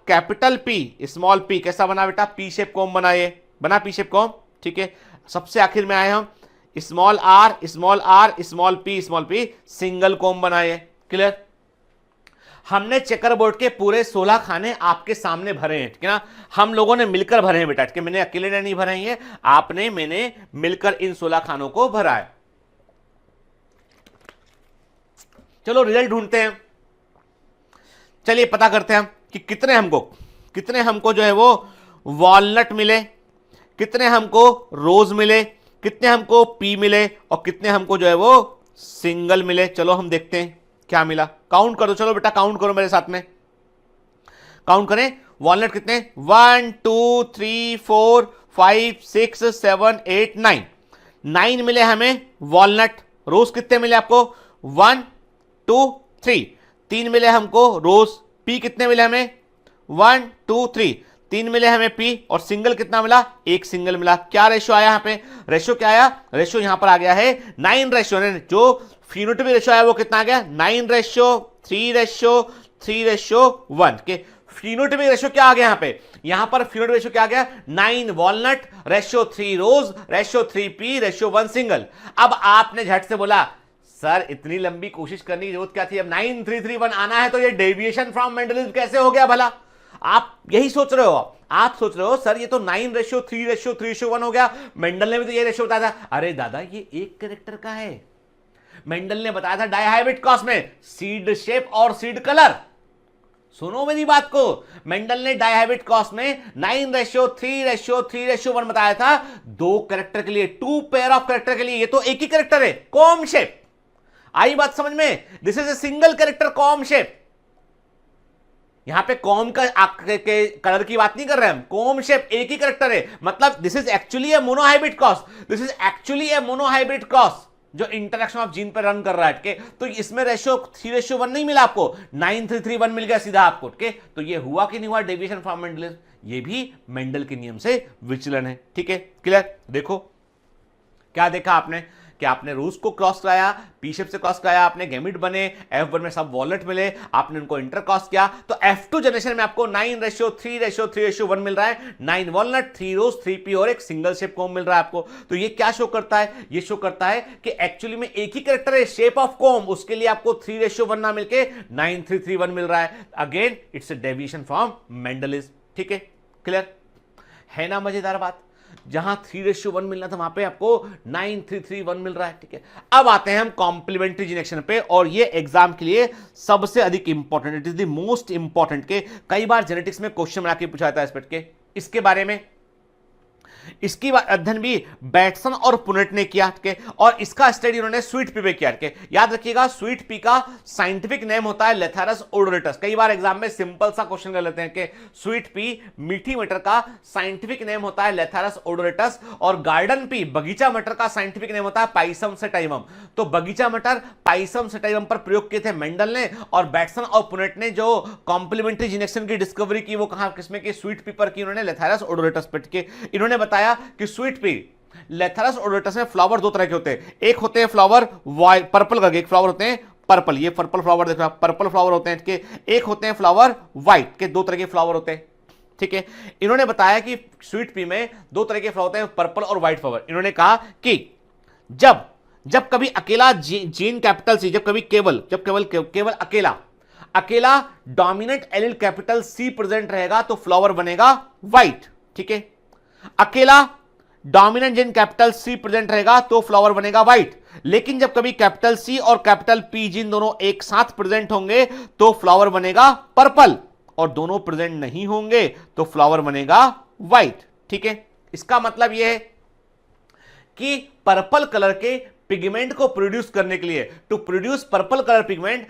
capital P small P कैसा बना बेटा, पी शेप कॉम बना, ये बना पी शेप कॉम। ठीक है, सबसे आखिर में आए हम, small R small P single comb बना, ये। क्लियर? हमने चेकर बोर्ड के पूरे 16 खाने आपके सामने भरे हैं, ठीक है ना, हम लोगों ने मिलकर भरे हैं बेटा, ठीक है, मैंने अकेले ने नहीं भरे हैं, मैंने मिलकर इन 16 खानों को भरा है। चलो रिजल्ट ढूंढते हैं, चलिए पता करते हैं कि कितने हमको जो है वो वॉलनट मिले, कितने हमको रोज मिले, कितने हमको पी मिले और कितने हमको जो है वो सिंगल मिले। चलो हम देखते हैं क्या मिला, काउंट करो, चलो बेटा काउंट करो मेरे साथ में, काउंट करें वॉलनट कितने, 1 2 3 4 5 6 7 8 9 मिले हमें वॉलनट। रोज कितने मिले आपको, 1 2 3 3 मिले हमको रोज। पी कितने मिले हमें, 1 2 3 मिले हमें पी, और सिंगल कितना मिला, एक सिंगल मिला। क्या रेशियो आया यहाँ पे, रेशियो क्या आया, रेशियो यहां पर आ गया है 9 रेशियो, जो फिनोटाइपिक रेशियो आया वो कितना आ गया, 9 रेशियो 3 रेशियो 1 के। फिनोटाइपिक रेशियो क्या आ गया यहां पर फिनोटाइपिक रेशियो क्या आ गया 9 वॉलनट रेशियो 3 रोज रेशियो 3 पी रेशियो 1 सिंगल। अब आपने झट से बोला सर इतनी लंबी कोशिश करने की जरूरत क्या थी, अब 9331 आना है तो ये डेविएशन फ्रॉम मेंडलिज्म कैसे हो गया भला? आप यही सोच रहे हो, आप सोच रहे हो सर ये तो 9 रेशियो 3 रेशियो 3 रेशियो 1 हो गया, मेंडल ने भी तो ये रेशियो बताया था। अरे दादा ये एक कैरेक्टर का है, मेंडल ने बताया था डायहाइब्रिड क्रॉस में सीड शेप और सीड कलर। सुनो मेरी बात को, मेंडल ने डायहाइब्रिड क्रॉस में 9 रेशियो 3 रेशियो 3 रेशियो 1 बताया था, 2 कैरेक्टर के लिए, 2 पेयर ऑफ कैरेक्टर के लिए। ये तो एक ही कैरेक्टर है, कॉम शेप। आई बात समझ में? This is a single character com shape. यहां पे कॉम का के कलर की बात नहीं कर रहे हम, कॉम शेप एक ही कैरेक्टर है, मतलब this is actually A monohybrid cross, this is actually A monohybrid cross जो इंटरेक्शन ऑफ जीन पर रन कर रहा है। तो इसमें रेशियो 3 रेशियो 1 नहीं मिला आपको, 9331 मिल गया सीधा आपको। तो ये हुआ कि नहीं हुआ डेविएशन फ्रॉम मेंडलिज्म? ये भी मेंडल के नियम से विचलन है। ठीक है, क्लियर? देखो क्या देखा आपने कि आपने रूस को क्रॉस कराया, पी शेप से क्रॉस कराया, आपने गैमिट बने, F1 में सब वॉलेट मिले, आपने उनको इंटर क्रॉस किया, तो F2 जनरेशन में आपको 9 रेशियो 3 रेशियो 3 रेशियो 1 मिल रहा है, 9 वॉलनट 3 रोज 3 पी और एक सिंगल शेप कॉम मिल रहा है आपको। तो ये क्या शो करता है? ये शो करता है कि एक्चुअली में एक ही कैरेक्टर है शेप ऑफ कॉम, उसके लिए आपको 3 रेशियो 1 ना मिलके 9331 मिल रहा है। Again it's a deviation from Mendelism. ठीक है, क्लियर है ना? मजेदार बात, जहां 3 रेशियो 1 मिलना था वहां पे आपको 9331 मिल रहा है। ठीक है, अब आते हैं हम कॉम्प्लीमेंट्री जीन पे, और ये एग्जाम के लिए सबसे अधिक important, it is the most important. के कई बार जेनेटिक्स में क्वेश्चन बना के पूछा जाता है एस्पेक्ट के इसके बारे में। इसकी अध्ययन भी बैटसन और पुनेट ने किया के, और इसका स्टडी उन्होंने स्वीट पी पे किया के। याद रखिएगा स्वीट पी का साइंटिफिक नेम होता है लेथेरस ओडोरेटस। कई बार एग्जाम में सिंपल सा क्वेश्चन कर लेते हैं कि स्वीट पी मीठी मटर का साइंटिफिक नेम होता है लेथेरस ओडोरेटस, और गार्डन पी बगीचा मटर का साइंटिफिक नेम होता है पाइसम सेटाइवम। तो बगीचा मटर पाइसम सेटाइवम पर प्रयोग किए थे मेंडल ने, और बैटसन और पुनेट ने जो कॉम्प्लीमेंट्री जीनेक्शन की डिस्कवरी की वो कहां किसमें की स्वीट पी पर की उन्होंने लेथेरस ओडोरेटस पर के। इन्होंने बताया कि स्वीट पी लेथेरस ओडोरेटस में फ्लावर दो तरह के होते हैं, एक होते हैं फ्लावर पर्पल करके, एक फ्लावर होते हैं पर्पल, ये पर्पल फ्लावर देखो आप, पर्पल फ्लावर होते हैं के, एक होते हैं फ्लावर व्हाइट के, 2 तरह के फ्लावर होते हैं। ठीक है, इन्होंने बताया कि स्वीट पी में 2 तरह के फ्लावर होते हैं, पर्पल और व्हाइट फ्लावर। इन्होंने कहा कि जब कभी अकेला जीन कैपिटल सी, जब केवल अकेला dominant allele capital C present रहेगा तो फ्लावर बनेगा व्हाइट। ठीक है, अकेला dominant gene capital C present रहेगा तो फ्लावर बनेगा व्हाइट। लेकिन जब कभी कैपिटल सी और कैपिटल पी जीन दोनों एक साथ प्रेजेंट होंगे तो फ्लावर बनेगा पर्पल, और दोनों प्रेजेंट नहीं होंगे तो फ्लावर बनेगा व्हाइट। ठीक है, इसका मतलब यह है कि पर्पल कलर के पिगमेंट को प्रोड्यूस करने के लिए, to produce purple colour pigment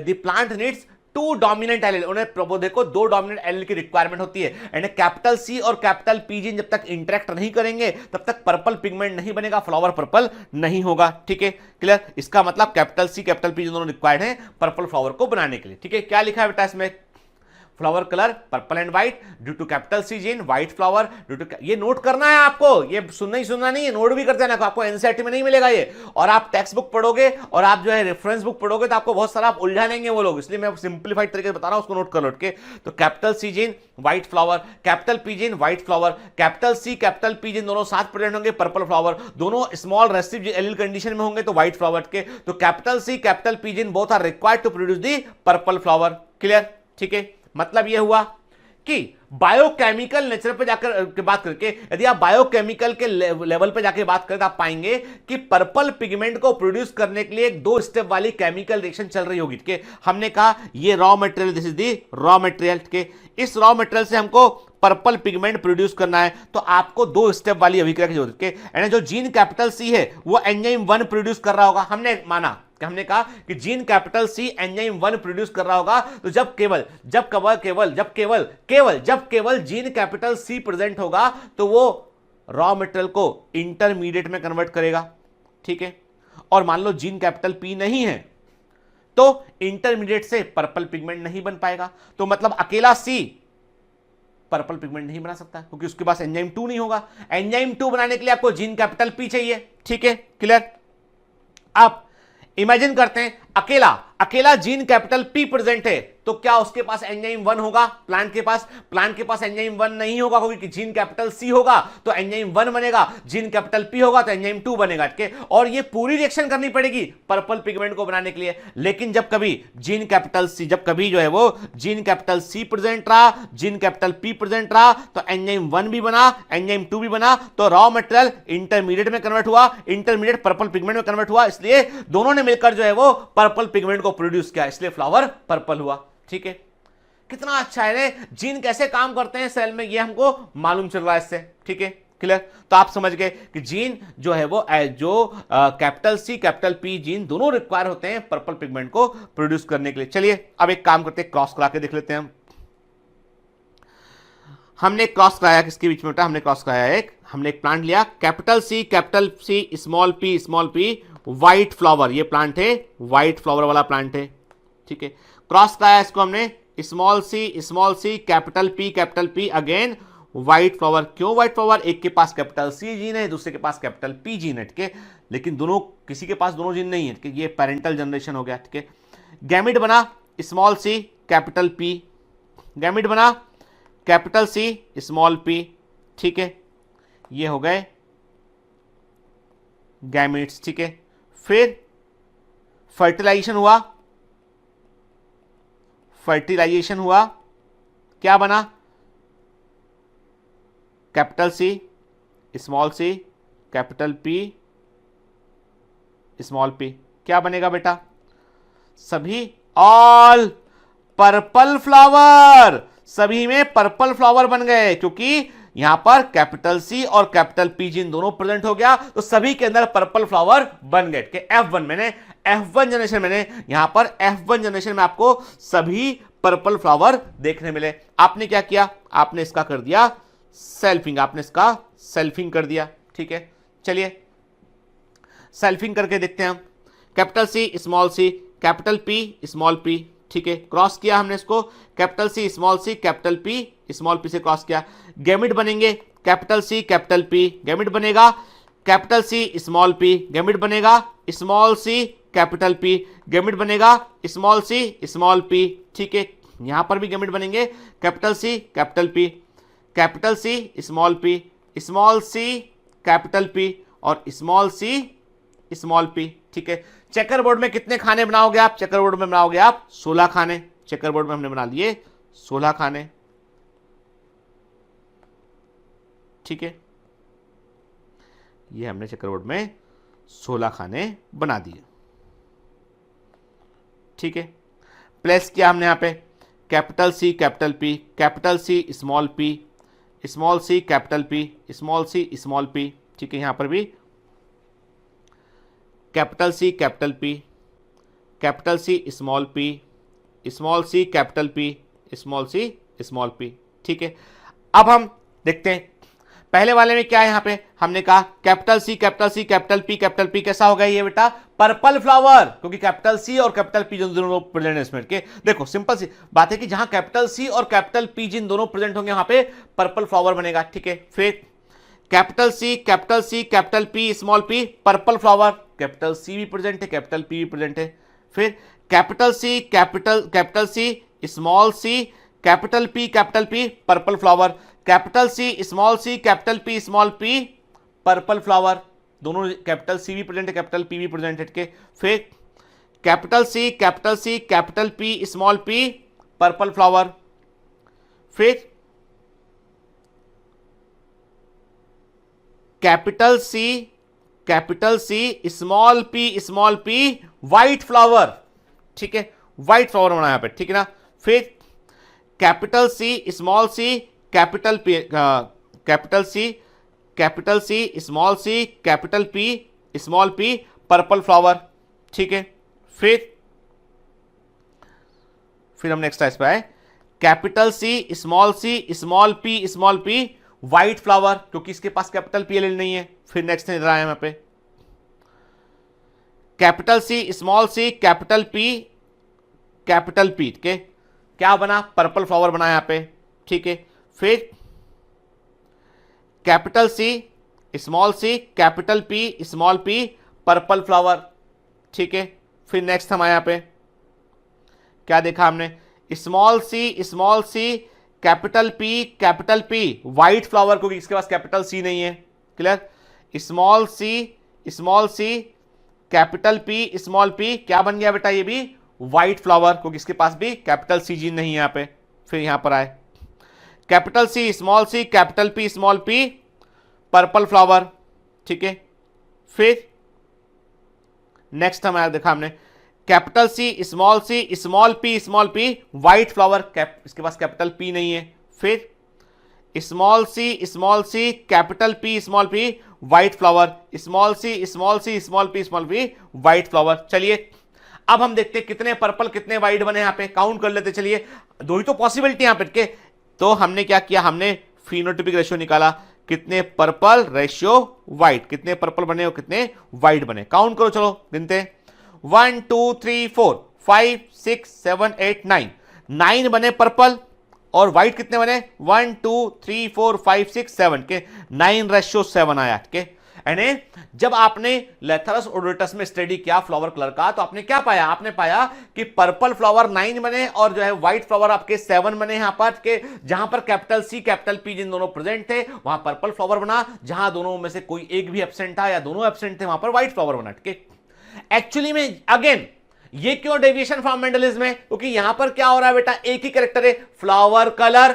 the plant needs 2 dominant allele, उन्हें पौधे को 2 डोमिनेंट एलील की रिक्वायरमेंट होती है। एंड कैपिटल सी और कैपिटल पी जीन जब तक इंटरेक्ट नहीं करेंगे तब तक पर्पल पिगमेंट नहीं बनेगा, फ्लावर पर्पल नहीं होगा। ठीक है, क्लियर? इसका मतलब कैपिटल सी कैपिटल पी दोनों रिक्वायर्ड है पर्पल फ्लावर को बनाने के लिए। ठीक है, क्या लिखा है बेटा इसमें? Flower colour purple and white due to capital C gene, white flower due to, ये नोट करना है आपको, ये सुनना नहीं है, नोट भी कर देना, आपको एनसीईआरटी में नहीं मिलेगा ये। और आप टेक्स्ट बुक पढ़ोगे और आप जो है रेफरेंस बुक पढ़ोगे तो आपको बहुत सारा आप उलझा लेंगे वो लोग, इसलिए मैं सिंप्लीफाइड तरीके से बता रहा हूं, उसको नोट कर लो के। तो capital C gene white flower, capital P gene white flower, capital C capital P gene दोनों साथ प्रेजेंट होंगे पर्पल फ्लावर, दोनों स्मॉल रेसिव एलील कंडीशन में होंगे तो व्हाइट फ्लावर के। तो capital C capital P gene both are required to produce the purple flower. Clear? ठीक है, मतलब यह हुआ कि बायोकेमिकल नेचर पे जाकर के बात करके, यदि आप बायोकेमिकल के लेवल पे जाके बात करें तो आप पाएंगे कि पर्पल पिगमेंट को प्रोड्यूस करने के लिए एक 2 स्टेप वाली केमिकल रिएक्शन चल रही होगी। के हमने कहा ये raw material, this is the raw material के, इस रॉ मटेरियल से हमको पर्पल पिगमेंट प्रोड्यूस करना है तो आपको 2 स्टेप वाली अभिक्रिया की जरूरत है। यानी जो जीन कैपिटल सी है वो एंजाइम 1 प्रोड्यूस कर रहा होगा, हमने कहा कि gene capital C enzyme 1 produce कर रहा होगा, तो जब केवल जीन कैपिटल सी प्रेजेंट होगा तो वो रॉ मटेरियल को इंटरमीडिएट में कन्वर्ट करेगा। ठीक है, और मान लो जीन कैपिटल पी नहीं है तो इंटरमीडिएट से पर्पल पिगमेंट नहीं बन पाएगा, तो मतलब अकेला सी पर्पल पिगमेंट नहीं बना सकता क्योंकि उसके पास एंजाइम 2 नहीं होगा। एंजाइम 2 बनाने के लिए आपको जीन कैपिटल पी चाहिए। ठीक है, क्लियर? आप इमेजिन करते हैं अकेला अकेला जीन कैपिटल P प्रेजेंट है तो क्या उसके पास एंजाइम 1 होगा? प्लांट के पास एंजाइम 1 नहीं होगा क्योंकि जीन कैपिटल C होगा तो एंजाइम 1 बनेगा, जीन कैपिटल P होगा तो एंजाइम 2 बनेगा। ठीक है, और ये पूरी रिएक्शन करनी पड़ेगी पर्पल पिगमेंट को बनाने के लिए। लेकिन जब कभी जीन कैपिटल C, जब कभी जो है वो जीन कैपिटल C प्रेजेंट रहा, जीन कैपिटल P प्रेजेंट रहा तो एंजाइम 1 भी बना, एंजाइम 2 भी बना, तो रॉ मटेरियल इंटरमीडिएट में कन्वर्ट हुआ, इंटरमीडिएट पर्पल पिगमेंट में कन्वर्ट हुआ, इसलिए दोनों ने मिलकर जो है वो पर्पल पिगमेंट को प्रोड्यूस किया, इसलिए फ्लावर पर्पल हुआ। ठीक है, कितना अच्छा है रे, जीन कैसे काम करते हैं सेल में ये हमको मालूम चल रहा है इससे। ठीक है, क्लियर? तो आप समझ गए कि जीन जो है वो जो capital C capital P gene दोनों रिक्वायर होते हैं पर्पल पिगमेंट को प्रोड्यूस करने के लिए। चलिए अब एक काम करते हैं, क्रॉस करा के देख लेते हैं हम। हमने क्रॉस कराया किसके बीच में बेटा? हमने क्रॉस कराया हमने एक प्लांट लिया capital C small p white flower, ये प्लांट है व्हाइट फ्लावर वाला प्लांट है। ठीक है, क्रॉस कराया इसको हमने small C capital P again white flower. क्यों व्हाइट फ्लावर? एक के पास कैपिटल C जीन है, दूसरे के पास कैपिटल P जीन है। ठीक है, लेकिन दोनों किसी के पास दोनों जीन नहीं है। ठीक है, ये पेरेंटल जनरेशन हो गया। ठीक है, गैमिट बना small c capital P, gamete बना कैपिटल C स्मॉल p। ठीक है, ये हो गए गैमिट्स। ठीक है, फिर फर्टिलाइजेशन हुआ, क्या बना? Capital C small c capital P small p, क्या बनेगा बेटा? सभी ऑल पर्पल फ्लावर, सभी में पर्पल फ्लावर बन गए क्योंकि यहां पर कैपिटल C और कैपिटल P जीन दोनों प्रेजेंट हो गया तो सभी के अंदर पर्पल फ्लावर बन गए। F1 जनरेशन मैंने यहां पर F1 जनरेशन में आपको सभी पर्पल फ्लावर देखने मिले। आपने क्या किया? आपने इसका कर दिया सेल्फिंग, आपने इसका सेल्फिंग कर दिया। ठीक है, चलिए सेल्फिंग करके देखते हैं हम। Capital C small c capital P small p। ठीक है, क्रॉस किया हमने इसको, capital C small c capital P small p से क्रॉस किया। गैमिट बनेंगे capital C capital P, gamete बनेगा capital C small p, gamete बनेगा small c capital P, gamete बनेगा स्मॉल c स्मॉल p। ठीक है, यहां पर भी गैमिट बनेंगे capital C capital P, capital C small p, small c capital P और स्मॉल c स्मॉल p। ठीक है, चेकर बोर्ड में कितने खाने बनाओगे आप? चेकर बोर्ड में बनाओगे आप 16 खाने। चेकर बोर्ड में हमने बना लिए 16 खाने। ठीक है, ये हमने चेकर बोर्ड में 16 खाने बना दिए। ठीक है, प्लेस किया हमने यहां पे capital C capital P, capital C small p, small c capital P, small c small p। ठीक है, यहां पर भी capital C capital P, capital C small p, small c capital P, small c small p। ठीक है, अब हम देखते हैं पहले वाले में क्या है। यहां पे हमने कहा कैपिटल C कैपिटल P कैसा होगा ये बेटा? पर्पल फ्लावर, क्योंकि कैपिटल C और कैपिटल P जिन दोनों प्रेजेंट है इसमें। के देखो सिंपल सी बात है कि जहां कैपिटल C और कैपिटल P जिन दोनों प्रेजेंट होंगे वहां पे पर्पल फ्लावर बनेगा। ठीक है, फिर capital C capital P small p purple flower, capital C भी प्रेजेंट है कैपिटल P भी प्रेजेंट है। फिर capital C capital C small c capital P purple flower, capital C small c capital P small p purple flower, दोनों capital C भी present है capital P भी present है। के फिर capital C capital P small p purple flower, फिर capital C small p white flower. ठीक है, व्हाइट फ्लावर बना यहां पे। ठीक है ना, फिर capital C small c capital P, capital C small c capital P small p purple flower. ठीक है, फिर हम नेक्स्ट इस पे आए capital C small p white flower, क्योंकि इसके पास कैपिटल P नहीं है। फिर नेक्स्ट इधर आए यहां पे capital C small c capital P। ठीक है, क्या बना? पर्पल फ्लावर बना यहां पे। ठीक है, फिर capital C small c capital P small p purple flower. ठीक है, फिर नेक्स्ट हमारे यहां पे क्या देखा हमने, small C capital P white flower, क्योंकि इसके पास कैपिटल सी नहीं है। Clear, small C capital P small P, क्या बन गया बेटा ये भी व्हाइट फ्लावर, क्योंकि इसके पास भी कैपिटल सी जीन नहीं है यहां पे। फिर यहां पर आए capital C capital P small P purple flower, ठीक है। फिर नेक्स्ट हमारा देखा हमने capital C small P white flower, इसके पास कैपिटल पी नहीं है। फिर small C capital P small P white flower, small P white flower. चलिए अब हम देखते हैं कितने पर्पल कितने व्हाइट बने, यहां पे काउंट कर लेते। चलिए दो ही तो पॉसिबिलिटी यहां पे के, तो हमने क्या किया, हमने फिनोटाइपिक रेशियो निकाला, कितने पर्पल रेशियो व्हाइट, कितने पर्पल बने और कितने व्हाइट बने, काउंट करो। चलो गिनते हैं, 1 2 3 4 5 6 7 8 9, 9 बने पर्पल और व्हाइट कितने बने, 1 2 3 4 5 6 7 के 9:7 आया। ठीक है, यानी जब आपने लेथरस ओडोरटस में स्टडी किया फ्लावर कलर का, तो आपने क्या पाया, आपने पाया कि पर्पल फ्लावर 9 बने और जो है व्हाइट फ्लावर आपके 7 बने। यहां पर के जहां पर कैपिटल सी कैपिटल पी जिन दोनों प्रेजेंट थे वहां पर्पल फ्लावर बना, जहां दोनों में से कोई एक भी एब्सेंट था या दोनों एब्सेंट थे वहां पर व्हाइट फ्लावर बना। ठीक है, एक्चुअली में अगेन ये क्यों डेविएशन फ्रॉम मेंडलिज्म है, क्योंकि यहां पर क्या हो रहा है बेटा, एक ही कैरेक्टर है, flower colour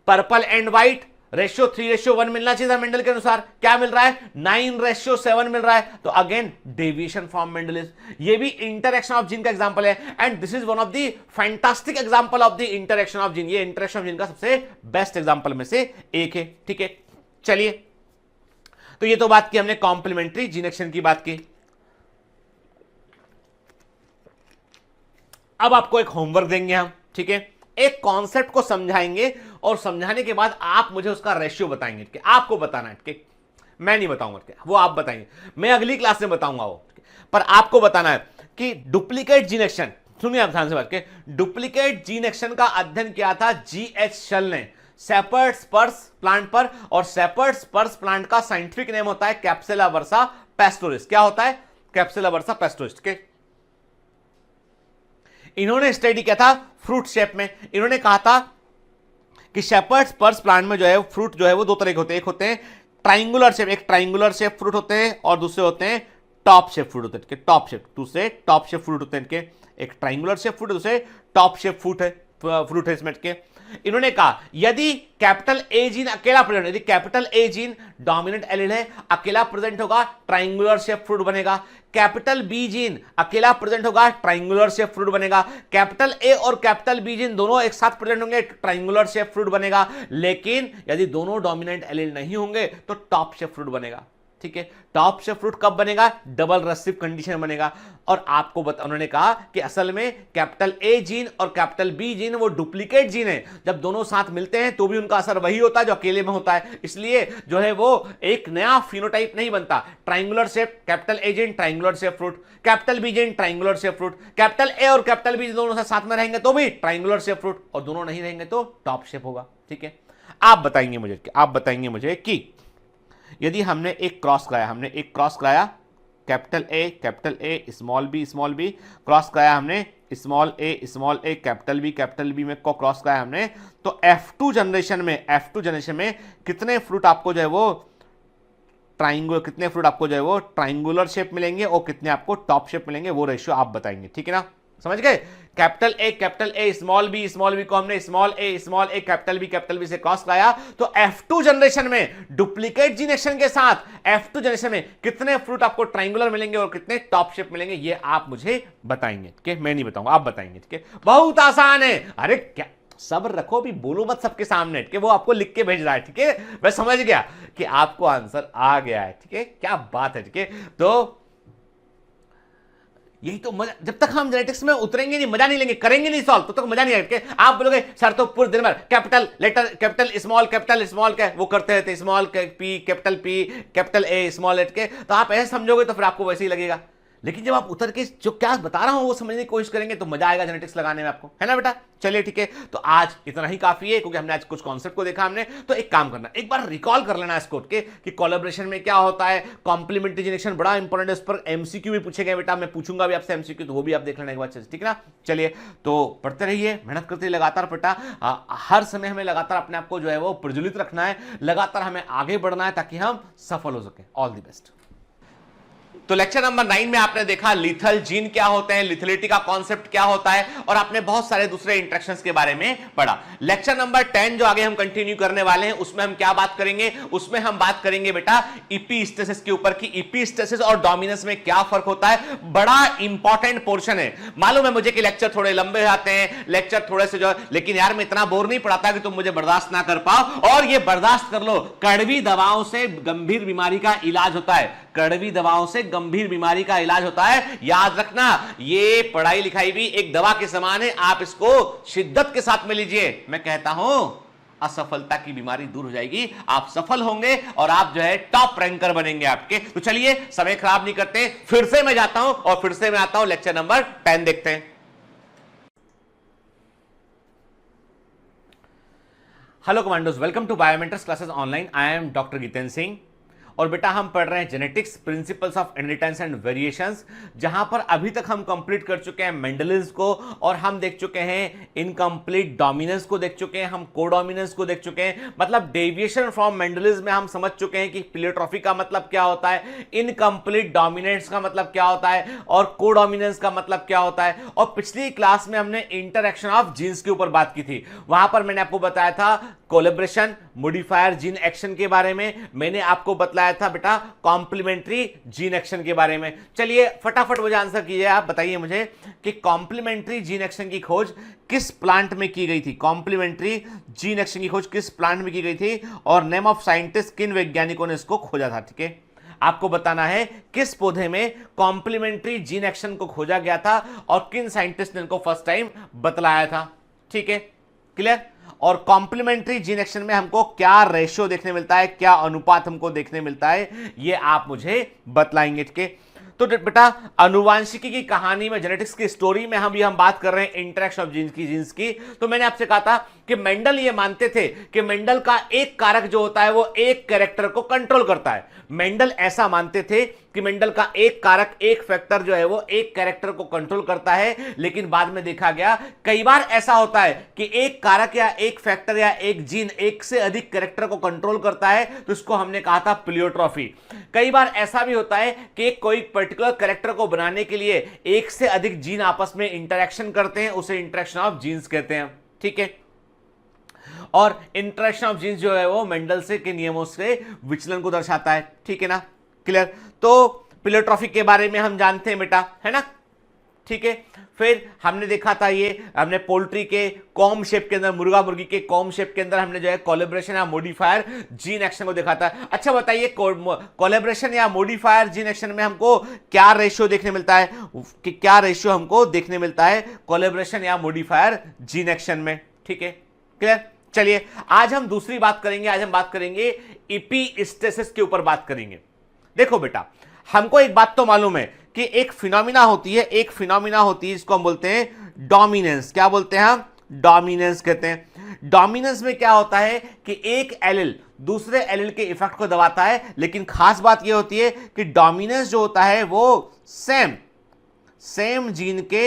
purple and white, ratio 3:1 मिलना चाहिए था मेंडल के अनुसार, क्या मिल रहा है 9:7 मिल रहा है। तो अगेन डेविएशन फ्रॉम मेंडलिज्म, ये भी इंटरेक्शन ऑफ जीन का एग्जांपल है, and this is one of the fantastic example of the interaction of gene. ये इंटरेक्शन ऑफ जीन का सबसे बेस्ट एग्जांपल में से एक है। ठीक है, चलिए तो ये तो बात की हमने कॉम्प्लीमेंट्री जीन एक्शन की बात की। अब आपको एक होमवर्क देंगे हम, ठीक है, एक कॉन्सेप्ट को समझाएंगे और समझाने के बाद आप मुझे उसका रेशियो बताएंगे कि आपको बताना है, कि मैं नहीं बताऊंगा, वो आप बताएंगे, मैं अगली क्लास में बताऊंगा वो, पर आपको बताना है कि डुप्लीकेट जीन एक्शन, सुनिए आप ध्यान से बात के, डुप्लीकेट जीन एक्शन का अध्ययन किया था GH शल ने सेपर्ड स्पर्स प्लांट पर, और सेपर्ड स्पर्स प्लांट का साइंटिफिक नेम होता है कैप्सुला वर्सा पेस्टोरिस। क्या होता है, कैप्सुला वर्सा पेस्टोरिस। ठीक है, इन्होंने स्टडी किया था फ्रूट शेप में, इन्होंने कहा था कि शेपर्ड स्पर्स प्लांट में जो है फ्रूट जो है वो दो तरह के होते हैं, एक होते हैं ट्राइंगुलर शेप, एक ट्राइंगुलर शेप फ्रूट होते हैं और दूसरे होते हैं टॉप शेप फ्रूट होते हैं, टॉप शेप, दूसरे टॉप शेप फ्रूट होते हैं इनके, एक ट्राइंगुलर शेप फ्रूट दूसरे टॉप शेप फ्रूट है इसमें के। इन्होंने कहा यदि कैपिटल ए जीन अकेला प्रेजेंट, यदि capital A gene dominant allele है, अकेला प्रेजेंट होगा, ट्राइंगुलर शेप फ्रूट बनेगा। कैपिटल बी जीन अकेला प्रेजेंट होगा, ट्राइंगुलर शेप फ्रूट बनेगा। कैपिटल ए और कैपिटल बी जीन दोनों एक साथ प्रेजेंट होंगे, ट्राइंगुलर शेप फ्रूट बनेगा। लेकिन यदि दोनों डोमिनेंट एलील नहीं होंगे तो टॉप शेप फ्रूट बनेगा। ठीक है, टॉप शेप फ्रूट कब बनेगा, डबल रेसिसिव कंडीशन बनेगा। और आपको उन्होंने कहा कि असल में कैपिटल ए जीन और कैपिटल बी जीन वो डुप्लीकेट जीन है, जब दोनों साथ मिलते हैं तो भी उनका असर वही होता है जो अकेले में होता है, इसलिए जो है वो एक नया फिनोटाइप नहीं बनता। Triangular shape capital A gene triangular shape fruit, capital B gene triangular shape fruit, capital A और कैपिटल बी दोनों साथ में रहेंगे तो भी ट्राइंगुलर शेप फ्रूट, और दोनों नहीं रहेंगे तो टॉप शेप होगा। ठीक है, आप बताएंगे मुझे कि यदि हमने एक क्रॉस कराया, capital A small B cross कराया हमने, स्मॉल ए कैपिटल बी में को क्रॉस कराया हमने, तो F2 जनरेशन में कितने फ्रूट आपको जो है वो ट्राइंगुलर शेप मिलेंगे और कितने आपको टॉप शेप मिलेंगे, वो रेशियो आप बताएंगे। ठीक है ना, समझ गए। कैपिटल ए स्मॉल बी को हमने स्मॉल ए कैपिटल बी से क्रॉस कराया, तो F2 जनरेशन में डुप्लीकेट जीन एक्शन के साथ F2 जनरेशन में कितने फ्रूट आपको ट्राइंगुलर मिलेंगे और कितने टॉप शेप मिलेंगे, ये आप मुझे बताएंगे। ठीक है, मैं नहीं बताऊंगा, आप बताएंगे। ठीक है, बहुत आसान है। अरे क्या सब्र रखो, अभी बोलो मत सबके सामने, ठीक है, वो आपको लिख के भेज रहा है। ठीक है, मैं समझ गया कि आपको आंसर आ गया है। ठीक है, क्या बात है। ठीक है, तो यही तो मजा, जब तक हम जेनेटिक्स में उतरेंगे नहीं, मजा नहीं लेंगे, करेंगे नहीं सॉल्व, तो तक मजा नहीं आएगा। आप बोलोगे सर तो पूरे दिन भर कैपिटल लेटर कैपिटल स्मॉल के वो करते रहते, small P capital A small लेट के, तो आप ऐसे समझोगे तो फिर आपको वैसे ही लगेगा लेकिन जब आप उतर के जो क्या बता रहा हूं वो समझने की कोशिश करेंगे तो मजा आएगा जेनेटिक्स लगाने में आपको, है ना बेटा। चलिए ठीक है, तो आज इतना ही काफी है क्योंकि हमने आज कुछ कॉन्सेप्ट को देखा हमने। तो एक काम करना, एक बार रिकॉल कर लेना इसको के कि कोलैबोरेशन में क्या होता है, कॉम्प्लीमेंट्री जनरेशन बड़ा इंपॉर्टेंट है, इस पर एमसीक्यू भी पूछे गए बेटा, मैं पूछूंगा भी आपसे एमसीक्यू, तो वो भी आप देख लेना एक बार, ठीक है ना। चलिए तो पढ़ते रहिए, मेहनत करते रहिए लगातार बेटा, हर समय हमें लगातार अपने आप को जो है वो प्रज्वलित रखना है, लगातार हमें आगे बढ़ना है ताकि हम सफल हो सके। All the best. तो लेक्चर नंबर 9 में आपने देखा लीथल जीन क्या होते हैं, लिथलिटी का कॉन्सेप्ट क्या होता है, और आपने बहुत सारे दूसरे इंटरेक्शंस के बारे में पढ़ा। लेक्चर नंबर 10 जो आगे हम कंटिन्यू करने वाले हैं उसमें हम क्या बात करेंगे, उसमें हम बात करेंगे बेटा इपीस्टेसिस के ऊपर कि इपीस्टेसिस और डोमिनेंस में क्या फर्क होता है। बड़ा इंपॉर्टेंट पोर्शन है, मालूम है मुझे कि लेक्चर थोड़े लंबे आते हैं, लेक्चर थोड़े से जो, लेकिन यार मैं इतना बोर नहीं पढ़ाता कि तुम मुझे बर्दाश्त ना कर पाओ, और ये बर्दाश्त कर लो। कड़वी दवाओं से गंभीर बीमारी का इलाज होता है, कड़वी दवाओं से गंभीर बीमारी का इलाज होता है, याद रखना। ये पढ़ाई लिखाई भी एक दवा के समान है, आप इसको शिद्दत के साथ में लीजिए। मैं कहता हूं असफलता की बीमारी दूर हो जाएगी, आप सफल होंगे और आप जो है टॉप रैंकर बनेंगे आपके। तो चलिए समय खराब नहीं करते, फिर से मैं जाता हूं और फिर से मैं आता हूं, लेक्चर नंबर 10 देखते हैं। Hello commandos, welcome to Biomentors classes online. I am doctor Jitendra Singh, और बेटा हम पढ़ रहे हैं genetics principles of inheritance and variations, जहां पर अभी तक हम कंप्लीट कर चुके हैं मेंडलिज्म को, और हम देख चुके हैं इनकम्प्लीट डोमिनेंस को देख चुके हैं, हम कोडोमिनेंस को देख चुके हैं, मतलब डेविएशन फ्रॉम मेंडलिज्म में हम समझ चुके हैं कि प्लेयोट्रॉफी का मतलब क्या होता है, इनकम्प्लीट डोमिनेंस का मतलब क्या होता है, और कोडोमिनेंस का मतलब क्या होता है। और पिछली क्लास में हमने इंटरैक्शन ऑफ जीन्स के ऊपर बात की थी, वहां पर मैंने आपको बताया था कोलैबोरेशन मॉडिफायर जीन एक्शन के बारे में, मैंने आपको बताया था बेटा कॉम्प्लीमेंट्री जीन एक्शन के बारे में। चलिए फटाफट मुझे आंसर कीजिए, आप बताइए मुझे कि कॉम्प्लीमेंट्री जीन एक्शन की खोज किस प्लांट में की गई थी, कॉम्प्लीमेंट्री जीन एक्शन की खोज किस प्लांट में की गई थी, और नेम ऑफ साइंटिस्ट किन वैज्ञानिकों ने इसको खोजा था। ठीक है, आपको बताना है किस पौधे में कॉम्प्लीमेंट्री जीन एक्शन को खोजा गया था और किन साइंटिस्ट ने इनको फर्स्ट टाइम बतलाया था। ठीक है, क्लियर। और कॉम्प्लीमेंट्री जीन एक्शन में हमको क्या रेशियो देखने मिलता है, क्या अनुपात हमको देखने मिलता है, ये आप मुझे बतलाएंगे। ठीक है, तो बेटा अनुवांशिकी की कहानी में, जेनेटिक्स की स्टोरी में हम बात कर रहे हैं इंटरेक्शन ऑफ जीन्स की। तो मैंने आपसे कहा था कि मेंडल ये मानते थे कि मेंडल का एक कारक जो होता है वो एक कैरेक्टर को कंट्रोल करता है। मेंडल ऐसा मानते थे कि मेंडल का एक कारक, एक फैक्टर जो है वो एक कैरेक्टर को कंट्रोल करता है, लेकिन बाद में देखा गया कई बार ऐसा होता है कि एक कारक या एक फैक्टर या एक जीन एक से अधिक कैरेक्टर को कंट्रोल करता है, तो इसको हमने कहा था प्लियोट्रॉफी। कई बार ऐसा भी होता है कि कोई पर्टिकुलर कैरेक्टर को बनाने के लिए एक से अधिक जीन आपस में इंटरेक्शन करते हैं, उसे इंटरेक्शन ऑफ जीन्स कहते हैं। ठीक है, और इंटरेक्शन ऑफ जीन्स जो है वो मेंडल से के नियमों से विचलन को दर्शाता है। ठीक है ना, क्लियर। तो प्लियोट्रॉफी के बारे में हम जानते हैं बेटा, है ना। ठीक है, फिर हमने देखा था ये, हमने पोल्ट्री के कॉम शेप के अंदर, मुर्गा मुर्गी के कॉम शेप के अंदर हमने जो है कोलैबोरेशन या मॉडिफायर जीन एक्शन को देखा था। अच्छा बताइए, कोलैबोरेशन या मॉडिफायर जीन एक्शन में हमको क्या रेशियो देखने मिलता है, कि क्या रेशियो हमको देखने मिलता है कोलैबोरेशन या मॉडिफायर जीन एक्शन में। ठीक है, क्लियर। चलिए आज हम दूसरी बात करेंगे, आज हम बात करेंगे इपीस्टेसिस के ऊपर बात करेंगे। देखो बेटा, हमको एक बात तो मालूम है कि एक फिनोमिना होती है, एक फिनोमिना होती है जिसको हम बोलते हैं डोमिनेंस। क्या बोलते हैं हम? डोमिनेंस कहते हैं। डोमिनेंस में क्या होता है कि एक एलिल दूसरे एलिल के इफेक्ट को दबाता है, लेकिन खास बात यह होती है कि डोमिनेंस जो होता है वो सेम जीन के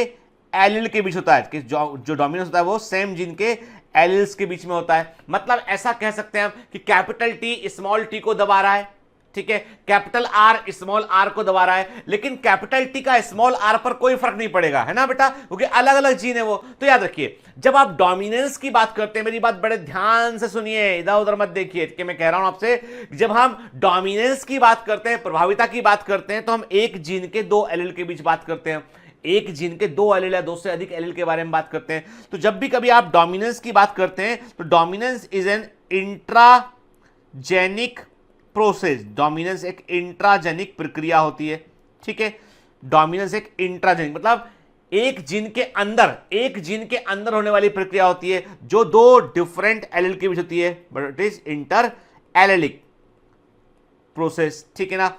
एलिल के बीच होता है, कि जो डोमिनेंस होता है वो सेम जीन के एलिल्स के बीच में होता है। मतलब ऐसा कह सकते हैं हम कि कैपिटल टी स्मॉल टी को दबा रहा है, ठीक है, कैपिटल आर स्मॉल आर को दबा रहा है, लेकिन कैपिटल टी का स्मॉल आर पर कोई फर्क नहीं पड़ेगा, है ना बेटा, क्योंकि अलग अलग जीन है वो। तो याद रखिए, जब आप डोमिनेंस की बात करते हैं, मेरी बात बड़े ध्यान से सुनिए, इधर उधर मत देखिए कि मैं कह रहा हूं आपसे, जब हम डोमिनेंस की बात करते हैं, प्रभाविता की बात करते हैं, तो हम एक जीन के दो एलील के बीच बात करते हैं, एक जीन के दो एलील या दो से अधिक एलील के बारे में बात करते हैं। तो जब भी कभी आप डोमिनेंस की बात करते हैं तो dominance is an intragenic process. Dominance एक इंट्राजेनिक प्रक्रिया होती है, ठीक है। डोमिनेंस एक इंट्राजेनिक मतलब एक जीन के अंदर होने वाली प्रक्रिया होती है जो दो डिफरेंट एलील के बीच होती है, but it is inter allylic process, ठीक है ना।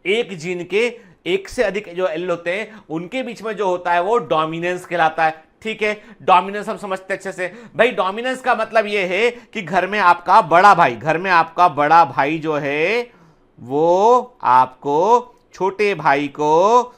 एक जीन के एक से अधिक जो एलील होते हैं उनके बीच में जो होता है वो डोमिनेंस कहलाता है। ठीक है, डोमिनेंस हम समझते हैं अच्छे से। भाई डोमिनेंस का मतलब ये है कि घर में आपका बड़ा भाई, घर में आपका बड़ा भाई जो है वो आपको छोटे भाई को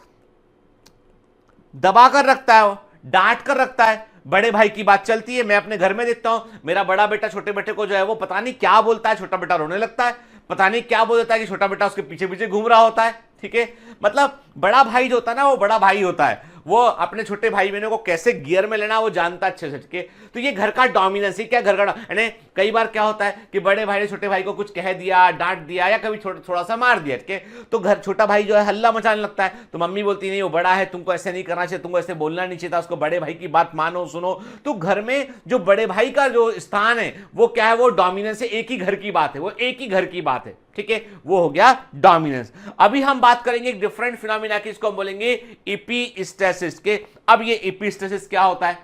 दबा कर रखता है, डांट कर रखता है। बड़े भाई की बात चलती है, मैं अपने घर में देखता हूं मेरा बड़ा बेटा छोटे बेटे को जो है वो पता नहीं क्या बोलता है, छोटा बेटा रोने लगता है, पता नहीं क्या बोल देता है कि छोटा बेटा उसके पीछे पीछे घूम रहा होता है। ठीक है, मतलब बड़ा भाई जो होता है ना वो बड़ा भाई होता है, वो अपने छोटे भाई बहनों को कैसे गियर में लेना वो जानता अच्छे से। ठीक है, तो ये घर का डोमिनेंस ही क्या, घर का यानी कई बार क्या होता है कि बड़े भाई ने छोटे भाई को कुछ कह दिया, डांट दिया या कभी थोड़ा सा मार दिया। ठीक है, तो घर छोटा भाई जो है हल्ला मचाने लगता है, तो मम्मी बोलती नहीं वो बड़ा है, तुमको ऐसे नहीं करना चाहिए, तुमको ऐसे बोलना नहीं चाहिए था, उसको बड़े भाई की बात मानो सुनो। तो घर में जो बड़े भाई का जो स्थान है वो क्या है, वो डोमिनेंस है, एक ही घर की बात है, वो एक ही घर की बात है। ठीक है, वो हो गया डोमिनेंस। अभी हम बात करेंगे एक डिफरेंट फिनोमिना की, इसको हम बोलेंगे एपिस्टेसिस के। अब ये एपिस्टेसिस क्या होता है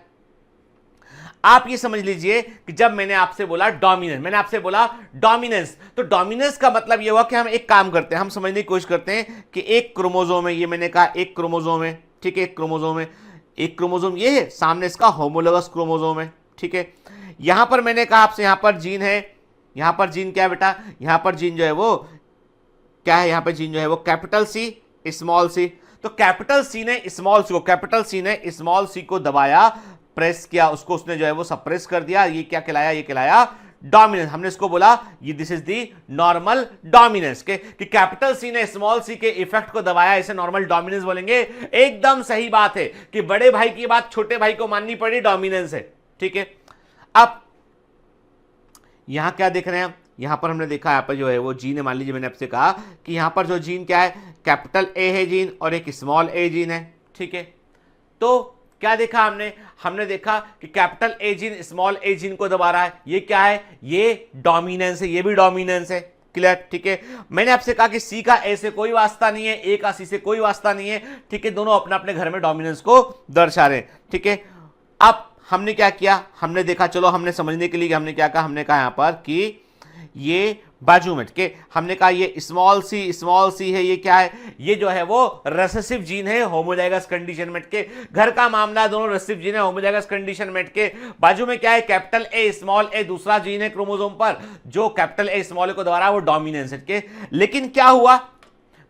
आप ये समझ लीजिए कि जब मैंने आपसे बोला डोमिनेंस, मैंने आपसे बोला डोमिनेंस, तो डोमिनेंस का मतलब ये हुआ कि हम एक काम करते हैं, हम समझने की कोशिश करते हैं कि एक क्रोमोसोम है, ये मैंने कहा एक क्रोमोसोम है। ठीक है, एक क्रोमोसोम है, एक क्रोमोसोम ये है, सामने इसका होमोलोगस क्रोमोसोम है। ठीक है, यहां पर मैंने कहा आपसे यहां पर जीन है, यहां पर जीन क्या है बेटा, यहां पर जीन जो है वो क्या है, यहां पर जीन जो है वो कैपिटल सी स्मॉल सी। तो कैपिटल सी ने स्मॉल सी को, कैपिटल सी ने स्मॉल सी को दबाया, प्रेस किया, उसको उसने जो है वो सप्रेस कर दिया, ये क्या कहलाया, ये कहलाया डोमिनेंस। हमने इसको बोला ये this is the normal dominance के, कि कैपिटल सी ने स्मॉल सी के इफेक्ट को दबाया, इसे नॉर्मल डोमिनेंस बोलेंगे। एकदम सही बात है कि बड़े भाई की बात छोटे भाई को माननी पड़ी, डोमिनेंस है। ठीक है, अब यहां क्या देख रहे हैं, यहां पर हमने देखा यहां पर जो है वो जीन है, मान लीजिए मैंने आपसे कहा कि यहां पर जो जीन क्या है, कैपिटल ए है जीन और एक स्मॉल ए जीन है। ठीक है, तो क्या देखा हमने, हमने देखा कि capital A gene small A gene को दबा रहा है, ये क्या है, ये डोमिनेंस है, ये भी डोमिनेंस है। क्लियर? ठीक है, मैंने आपसे कहा कि सी का ए से कोई वास्ता नहीं है, ए का सी से कोई वास्ता नहीं है। ठीक है, दोनों अपने अपने घर में डोमिनेंस को दर्शा रहे हैं। ठीक है, अब हमने क्या किया, हमने देखा, चलो हमने समझने के लिए हमने क्या कहा, हमने कहा यहां पर कि ये बाजू में, ठीक है, हमने कहा ये स्मॉल सी है, ये क्या है, ये जो है वो रिसेसिव जीन है होमोजाइगस कंडीशन में के, घर का मामला दोनों रिसेसिव जीन है होमोजाइगस कंडीशन में के। बाजू में क्या है, कैपिटल ए स्मॉल ए दूसरा जीन है क्रोमोसोम पर, जो कैपिटल ए स्मॉल ए को दबा रहा है, वो डोमिनेंस है के। लेकिन क्या हुआ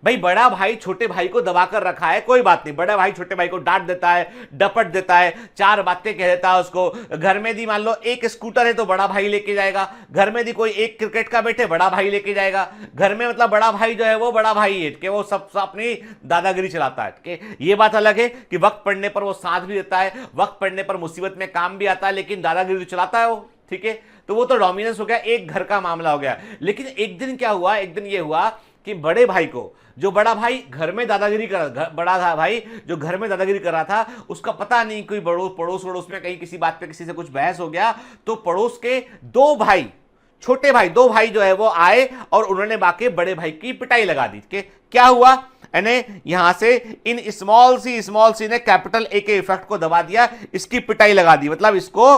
भाई, बड़ा भाई छोटे भाई को दबाकर रखा है, कोई बात नहीं, बड़ा भाई छोटे भाई को डांट देता है, डपट देता है, चार बातें कह देता है उसको। घर में दी मान लो एक स्कूटर है तो बड़ा भाई लेके जाएगा, घर में दी कोई एक क्रिकेट का बैठे बड़ा भाई लेके जाएगा, घर में मतलब बड़ा भाई जो है वो बड़ा भाई है कि वो सब अपनी दादागिरी चलाता है कि ये बात अलग है कि वक्त पड़ने पर वो साथ भी देता है, वक्त पड़ने पर मुसीबत में काम भी आता है, लेकिन दादागिरी चलाता है वो। ठीक है, तो वो तो डोमिनेंस हो गया, एक घर का मामला हो गया। लेकिन एक दिन क्या हुआ, एक दिन ये हुआ कि बड़े भाई को, जो बड़ा भाई घर में दादागिरी कर रहा, बड़ा था भाई जो घर में दादागिरी कर रहा था, उसका पता नहीं कोई पड़ोस में कहीं किसी बात पे किसी से कुछ बहस हो गया, तो पड़ोस के दो भाई, छोटे भाई दो भाई जो है वो आए और उन्होंने बाकी बड़े भाई की पिटाई लगा दी। कि क्या हुआ, यानी यहां से इन स्मॉल सी ने कैपिटल ए के इफेक्ट को दबा दिया, इसकी पिटाई लगा दी, मतलब इसको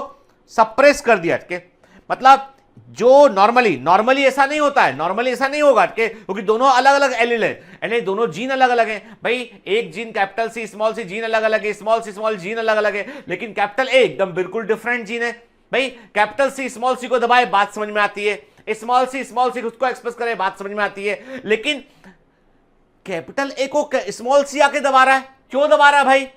सप्रेस कर दिया। मतलब जो नॉर्मली ऐसा नहीं होता है, नॉर्मली ऐसा नहीं होगा क्योंकि दोनों अलग अलग एलील है, यानी दोनों जीन अलग अलग हैं। भाई एक gene capital C small C gene अलग अलग है, स्मॉल सी स्मॉल जीन अलग अलग है, लेकिन कैपिटल ए एकदम बिल्कुल डिफरेंट जीन है। भाई कैपिटल सी स्मॉल सी को दबाए बात समझ में आती है, स्मॉल सी उसको एक्सप्रेस करे बात समझ में आती है, लेकिन कैपिटल ए को स्मॉल सी आके दबा रहा है, क्यों दबा रहा है भाई?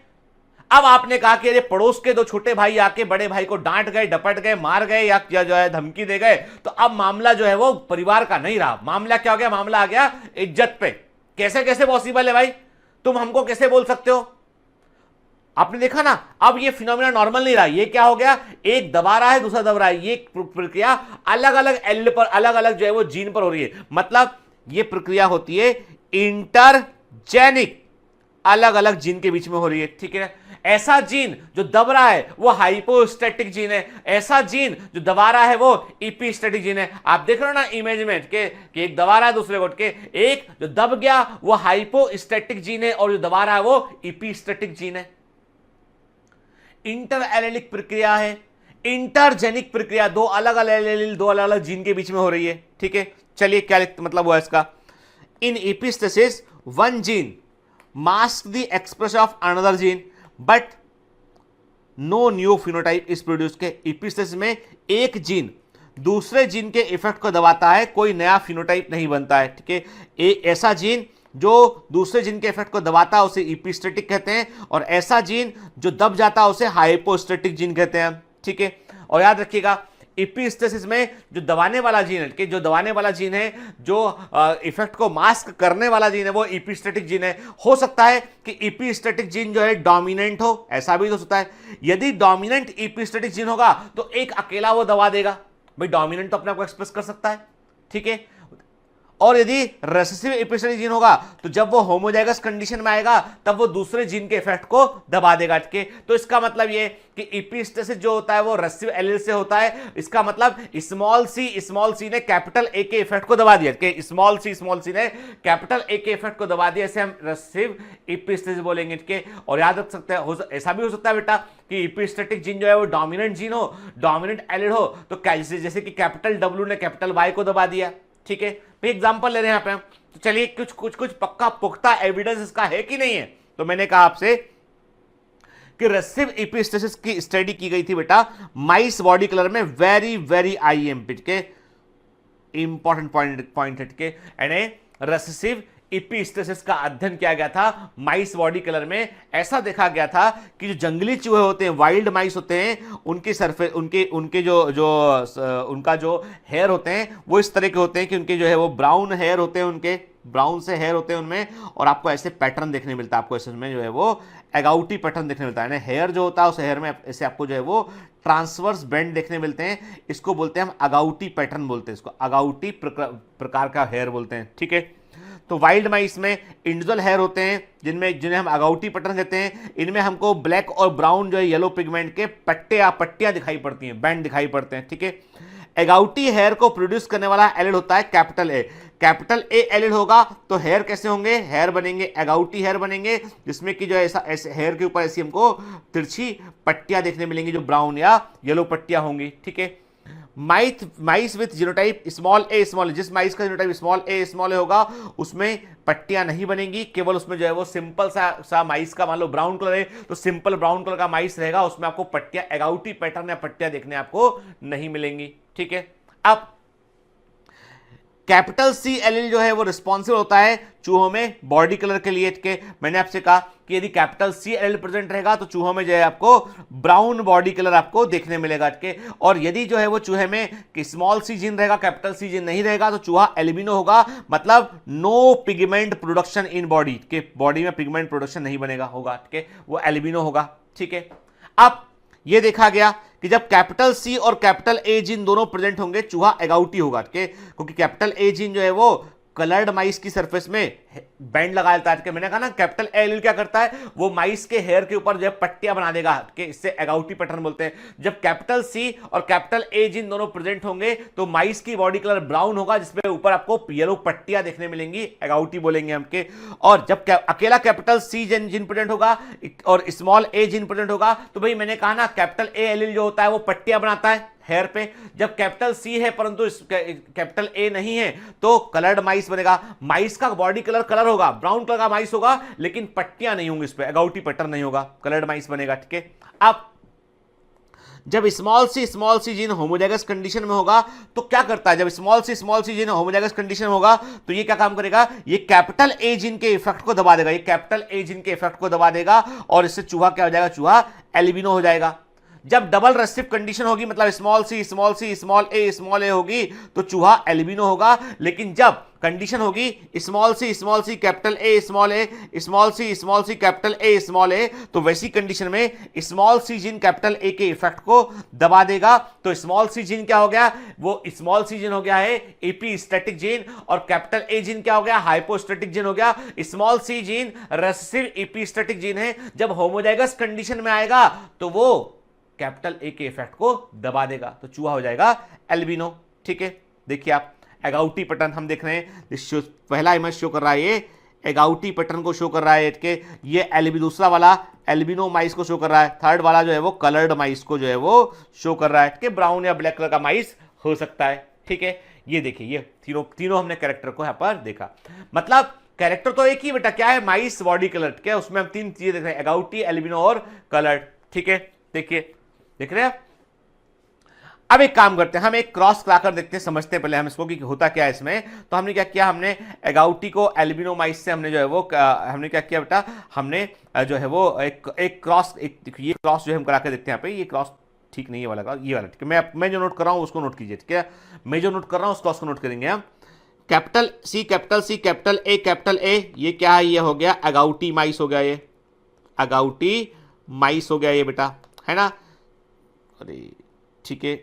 अब आपने कहा कि अरे पड़ोस के दो छोटे भाई आके बड़े भाई को डांट गए, डपट गए, मार गए या जो है धमकी दे गए, तो अब मामला जो है वो परिवार का नहीं रहा, मामला क्या हो गया, मामला आ गया इज्जत पे। कैसे कैसे पॉसिबल है भाई, तुम हमको कैसे बोल सकते हो? आपने देखा ना, अब ये फिनोमिना नॉर्मल नहीं रहा, ये क्या हो गया, एक दबा रहा है दूसरा दबा रहा है, ये प्रक्रिया अलग अलग एल पर अलग अलग जो है वो जीन पर हो रही है। मतलब ये प्रक्रिया होती है इंटरजेनिक, अलग अलग जीन के बीच में हो रही है। ठीक है, ऐसा जीन जो दब रहा है वो हाइपोस्टैटिक जीन है, ऐसा जीन जो दबा रहा है वो एपिस्टैटिक जीन है। आप देख रहे हो ना इमेज में कि एक दबा रहा है दूसरे को, के एक जो दब गया वो हाइपोस्टैटिक जीन है और जो दबा रहा है वो एपिस्टैटिक जीन है। इंटर एलेलिक प्रक्रिया है, इंटरजेनिक प्रक्रिया, दो अलग अलग दो अलग अलग जीन के बीच में हो रही है। ठीक है, चलिए क्या मतलब हुआ इसका, in epistasis one gene mask the expression of another gene but no new phenotype is produce के एपिस्टेसिस में एक जीन दूसरे जीन के इफेक्ट को दबाता है, कोई नया फिनोटाइप नहीं बनता है। ठीक है, ऐसा जीन जो दूसरे जीन के इफेक्ट को दबाता है उसे एपिस्टेटिक कहते हैं, और ऐसा जीन जो दब जाता है उसे हाइपोस्टेटिक जीन कहते हैं। ठीक है, और याद रखिएगा एपिस्टेसिस में जो दबाने वाला जीन है, कि जो दबाने वाला जीन है, जो इफेक्ट को मास्क करने वाला जीन है, वो एपिस्टेटिक जीन है। हो सकता है कि एपिस्टेटिक जीन जो है डोमिनेंट हो, ऐसा भी हो सकता है। यदि डोमिनेंट एपिस्टेटिक जीन होगा तो एक अकेला वो दबा देगा, भाई डोमिनेंट तो अपने आप को एक्सप्रेस कर सकता है। ठीक है, और यदि रेसेसिव एपिस्टेटिक जीन होगा तो जब वो होमोजाइगस कंडीशन में आएगा तब वो दूसरे जीन के इफेक्ट को दबा देगा। ठीक है, तो इसका मतलब ये कि एपिस्टेसिस जो होता है वो रेसेसिव एलील से होता है। इसका मतलब स्मॉल सी ने कैपिटल ए के इफेक्ट को दबा दिया, कि स्मॉल सी ने कैपिटल ए के इफेक्ट को दबा दिया, इसे हम रेसेसिव एपिस्टेसिस बोलेंगे। ठीक है, और याद रख सकते हैं ऐसा भी हो सकता है बेटा कि एपिस्टेटिक जीन जो है वो डोमिनेंट जीन हो, डोमिनेंट एलील हो, तो जैसे कि कैपिटल डब्ल्यू ने कैपिटल वाई को दबा दिया। ठीक है, एग्जांपल ले रहे हैं यहाँ पे, तो चलिए कुछ पक्का पुख्ता एविडेंस इसका है कि नहीं है। तो मैंने कहा आपसे कि रेसेसिव एपिस्टेसिस की स्टडी की गई थी बेटा माइस बॉडी कलर में, वेरी आईएमपी के इंपॉर्टेंट पॉइंट है। ठीक है, यानी रेसेसिव एपिस्टेसिस का अध्ययन किया गया था माइस बॉडी कलर में। ऐसा देखा गया था कि जो जंगली चूहे होते हैं, वाइल्ड माइस होते हैं, उनके सरफेस उनके उनका जो हेयर होते हैं वो इस तरह के होते हैं कि उनके जो है वो ब्राउन हेयर होते हैं, उनके ब्राउन से हेयर होते हैं उनमें, और आपको ऐसे पैटर्न देखने मिलता है, आपको इसमें जो है वो एगाउटी पैटर्न देखने मिलता है। यानी हेयर जो होता है उस हेयर में ऐसे आपको जो है वो ट्रांसवर्स बेंड देखने मिलते हैं, इसको बोलते हैं हम अगाउटी पैटर्न बोलते हैं, इसको अगाउटी प्रकार का हेयर बोलते हैं। ठीक है, तो वाइल्ड माइस में इंडिविजुअल हेयर होते हैं जिन्हें हम अगाउटी पैटर्न कहते हैं। इनमें हमको ब्लैक और ब्राउन जो है येलो पिगमेंट के पट्टियां दिखाई पड़ती हैं, बैंड दिखाई पड़ते हैं। ठीक है, एगाउटी हेयर को प्रोड्यूस करने वाला एलिड होता है कैपिटल ए। कैपिटल ए एलिड होगा तो हेयर कैसे होंगे, हेयर बनेंगे एगाउटी हेयर बनेंगे, जिसमें कि जो है ऐसे हेयर के ऊपर ऐसी हमको तिरछी पट्टियां देखने मिलेंगी जो ब्राउन या येलो पट्टियां होंगी। ठीक है, माइस विथ जीनोटाइप स्मॉल ए, जिस माइस का जीनोटाइप स्मॉल ए होगा उसमें पट्टियां नहीं बनेंगी, केवल उसमें जो है वो सिंपल सा माइस का, मान लो ब्राउन कलर है तो सिंपल ब्राउन कलर का माइस रहेगा, उसमें आपको पट्टियां एगाउटी पैटर्न या पट्टियां देखने आपको नहीं मिलेंगी। ठीक है, अब कैपिटल सी एलील जो है वो रिस्पॉन्सिबल होता है चूहों में बॉडी कलर के लिए। के मैंने आपसे कहा कि यदि कैपिटल सी एलील प्रेजेंट रहेगा तो चूहों में जो है आपको ब्राउन बॉडी कलर आपको देखने मिलेगा। के और यदि जो है वो चूहे में कि स्मॉल सी जीन रहेगा, कैपिटल सी जीन नहीं रहेगा, तो चूहा एल्बिनो होगा, मतलब no pigment production in body, के बॉडी में पिगमेंट प्रोडक्शन नहीं बनेगा होगा, ठीक है, वो एल्बिनो होगा। ठीक है, अब ये देखा गया कि जब कैपिटल सी और कैपिटल ए जीन दोनों प्रेजेंट होंगे चूहा एगाउटी होगा, क्योंकि कैपिटल ए जीन जो है वो कलर्ड माइस की सरफेस में बैंड लगा देता है। मैंने कहा ना कैपिटल ए एलील क्या करता है, वो माइस के हेयर के ऊपर जो है पट्टियां बना देगा, कि इससे एगाउटी पैटर्न बोलते हैं। जब कैपिटल सी और कैपिटल ए जीन दोनों प्रेजेंट होंगे तो माइस की बॉडी कलर ब्राउन होगा, जिसमें ऊपर आपको येलो पट्टियां देखने मिलेंगी, एगाउटी बोलेंगे हमके। और जब अकेला कैपिटल सी जीन प्रेजेंट होगा और स्मॉल ए जीन प्रेजेंट होगा तो भाई मैंने कहा ना कैपिटल ए एलील जो होता है वो पट्टियां बनाता है हेयर पे। जब कैपिटल सी है परंतु कैपिटल ए नहीं है तो कलर्ड माइस बनेगा। माइस का बॉडी कलर होगा, ब्राउन कलर का माइस होगा, लेकिन पट्टियां नहीं होंगी, इस पे एगाउटी पैटर्न नहीं होगा, कलर्ड माइस बनेगा। ठीक है, अब जब small C gene homozygous condition में होगा तो क्या करता है, जब small C gene homozygous condition में होगा तो ये क्या काम करेगा, ये कैपिटल ए जीन के इफेक्ट को दबा देगा, ये कैपिटल ए जीन के इफेक्ट को दबा देगा और इससे चूहा क्या हो जाएगा, चूहा एल्बिनो हो जाएगा। जब डबल रेसिस्टिव कंडीशन होगी, मतलब स्मॉल ए होगी तो चूहा एल्बिनो होगा। लेकिन जब कंडीशन होगी small C capital A small C capital A small A, तो वैसी कंडीशन में small C gene capital A के इफेक्ट को दबा देगा। तो स्मॉल सी जीन क्या हो गया, वो स्मॉल सी जीन हो गया है एपीस्टैटिक जीन, और कैपिटल ए जीन क्या हो गया, हाइपोस्टैटिक जीन हो गया। Small C gene recessive epistatic gene है, जब होमोजाइगस कंडीशन में आएगा तो वो कैपिटल ए के इफेक्ट को दबा देगा, तो चूहा हो जाएगा एल्बिनो। ठीक है, देखिए आप एगाउटी पैटर्न हम देख रहे हैं, पहला इमेज शो कर रहा है, ये एगाउटी पैटर्न को शो कर रहा है, के ये दूसरा वाला एल्बिनो माइस को शो कर रहा है, थर्ड वाला जो है वो कलर्ड माइस को जो है वो शो कर रहा है, कि ब्राउन या ब्लैक कलर का माइस हो सकता है। ठीक है, ये देखिए ये तीनों हमने कैरेक्टर को यहां पर देखा। मतलब कैरेक्टर तो एक ही बेटा, क्या है, माइस बॉडी कलर, क्या उसमें हम 3 चीजें देख रहे हैं, एगाउटी, एल्बिनो और कलर्ड। ठीक है, देखिए, देख रहे हैं। अब एक काम करते हैं, हम एक क्रॉस कराकर देखते हैं, समझते हैं पहले हम इसको कि होता क्या है इसमें। तो हमने क्या किया, हमने एगाउटी को एल्बिनो माइस से हमने जो है वो हमने क्या किया बेटा, हमने जो है वो एक क्रॉस, ये क्रॉस जो है हम करा के देखते हैं यहाँ पे, ये क्रॉस ठीक नहीं है वाला क्रॉस, ये वाला ठीक है। मैं जो नोट कर रहा हूँ उसको नोट कीजिए, ठीक है। मैं जो नोट कर रहा हूँ उस क्रॉस को नोट करेंगे हम। Capital C, capital C, capital A, ये क्या है, ये हो गया एगाउटी माइस हो गया, ये एगाउटी माइस हो गया ये बेटा, है ना। अरे ठीक है,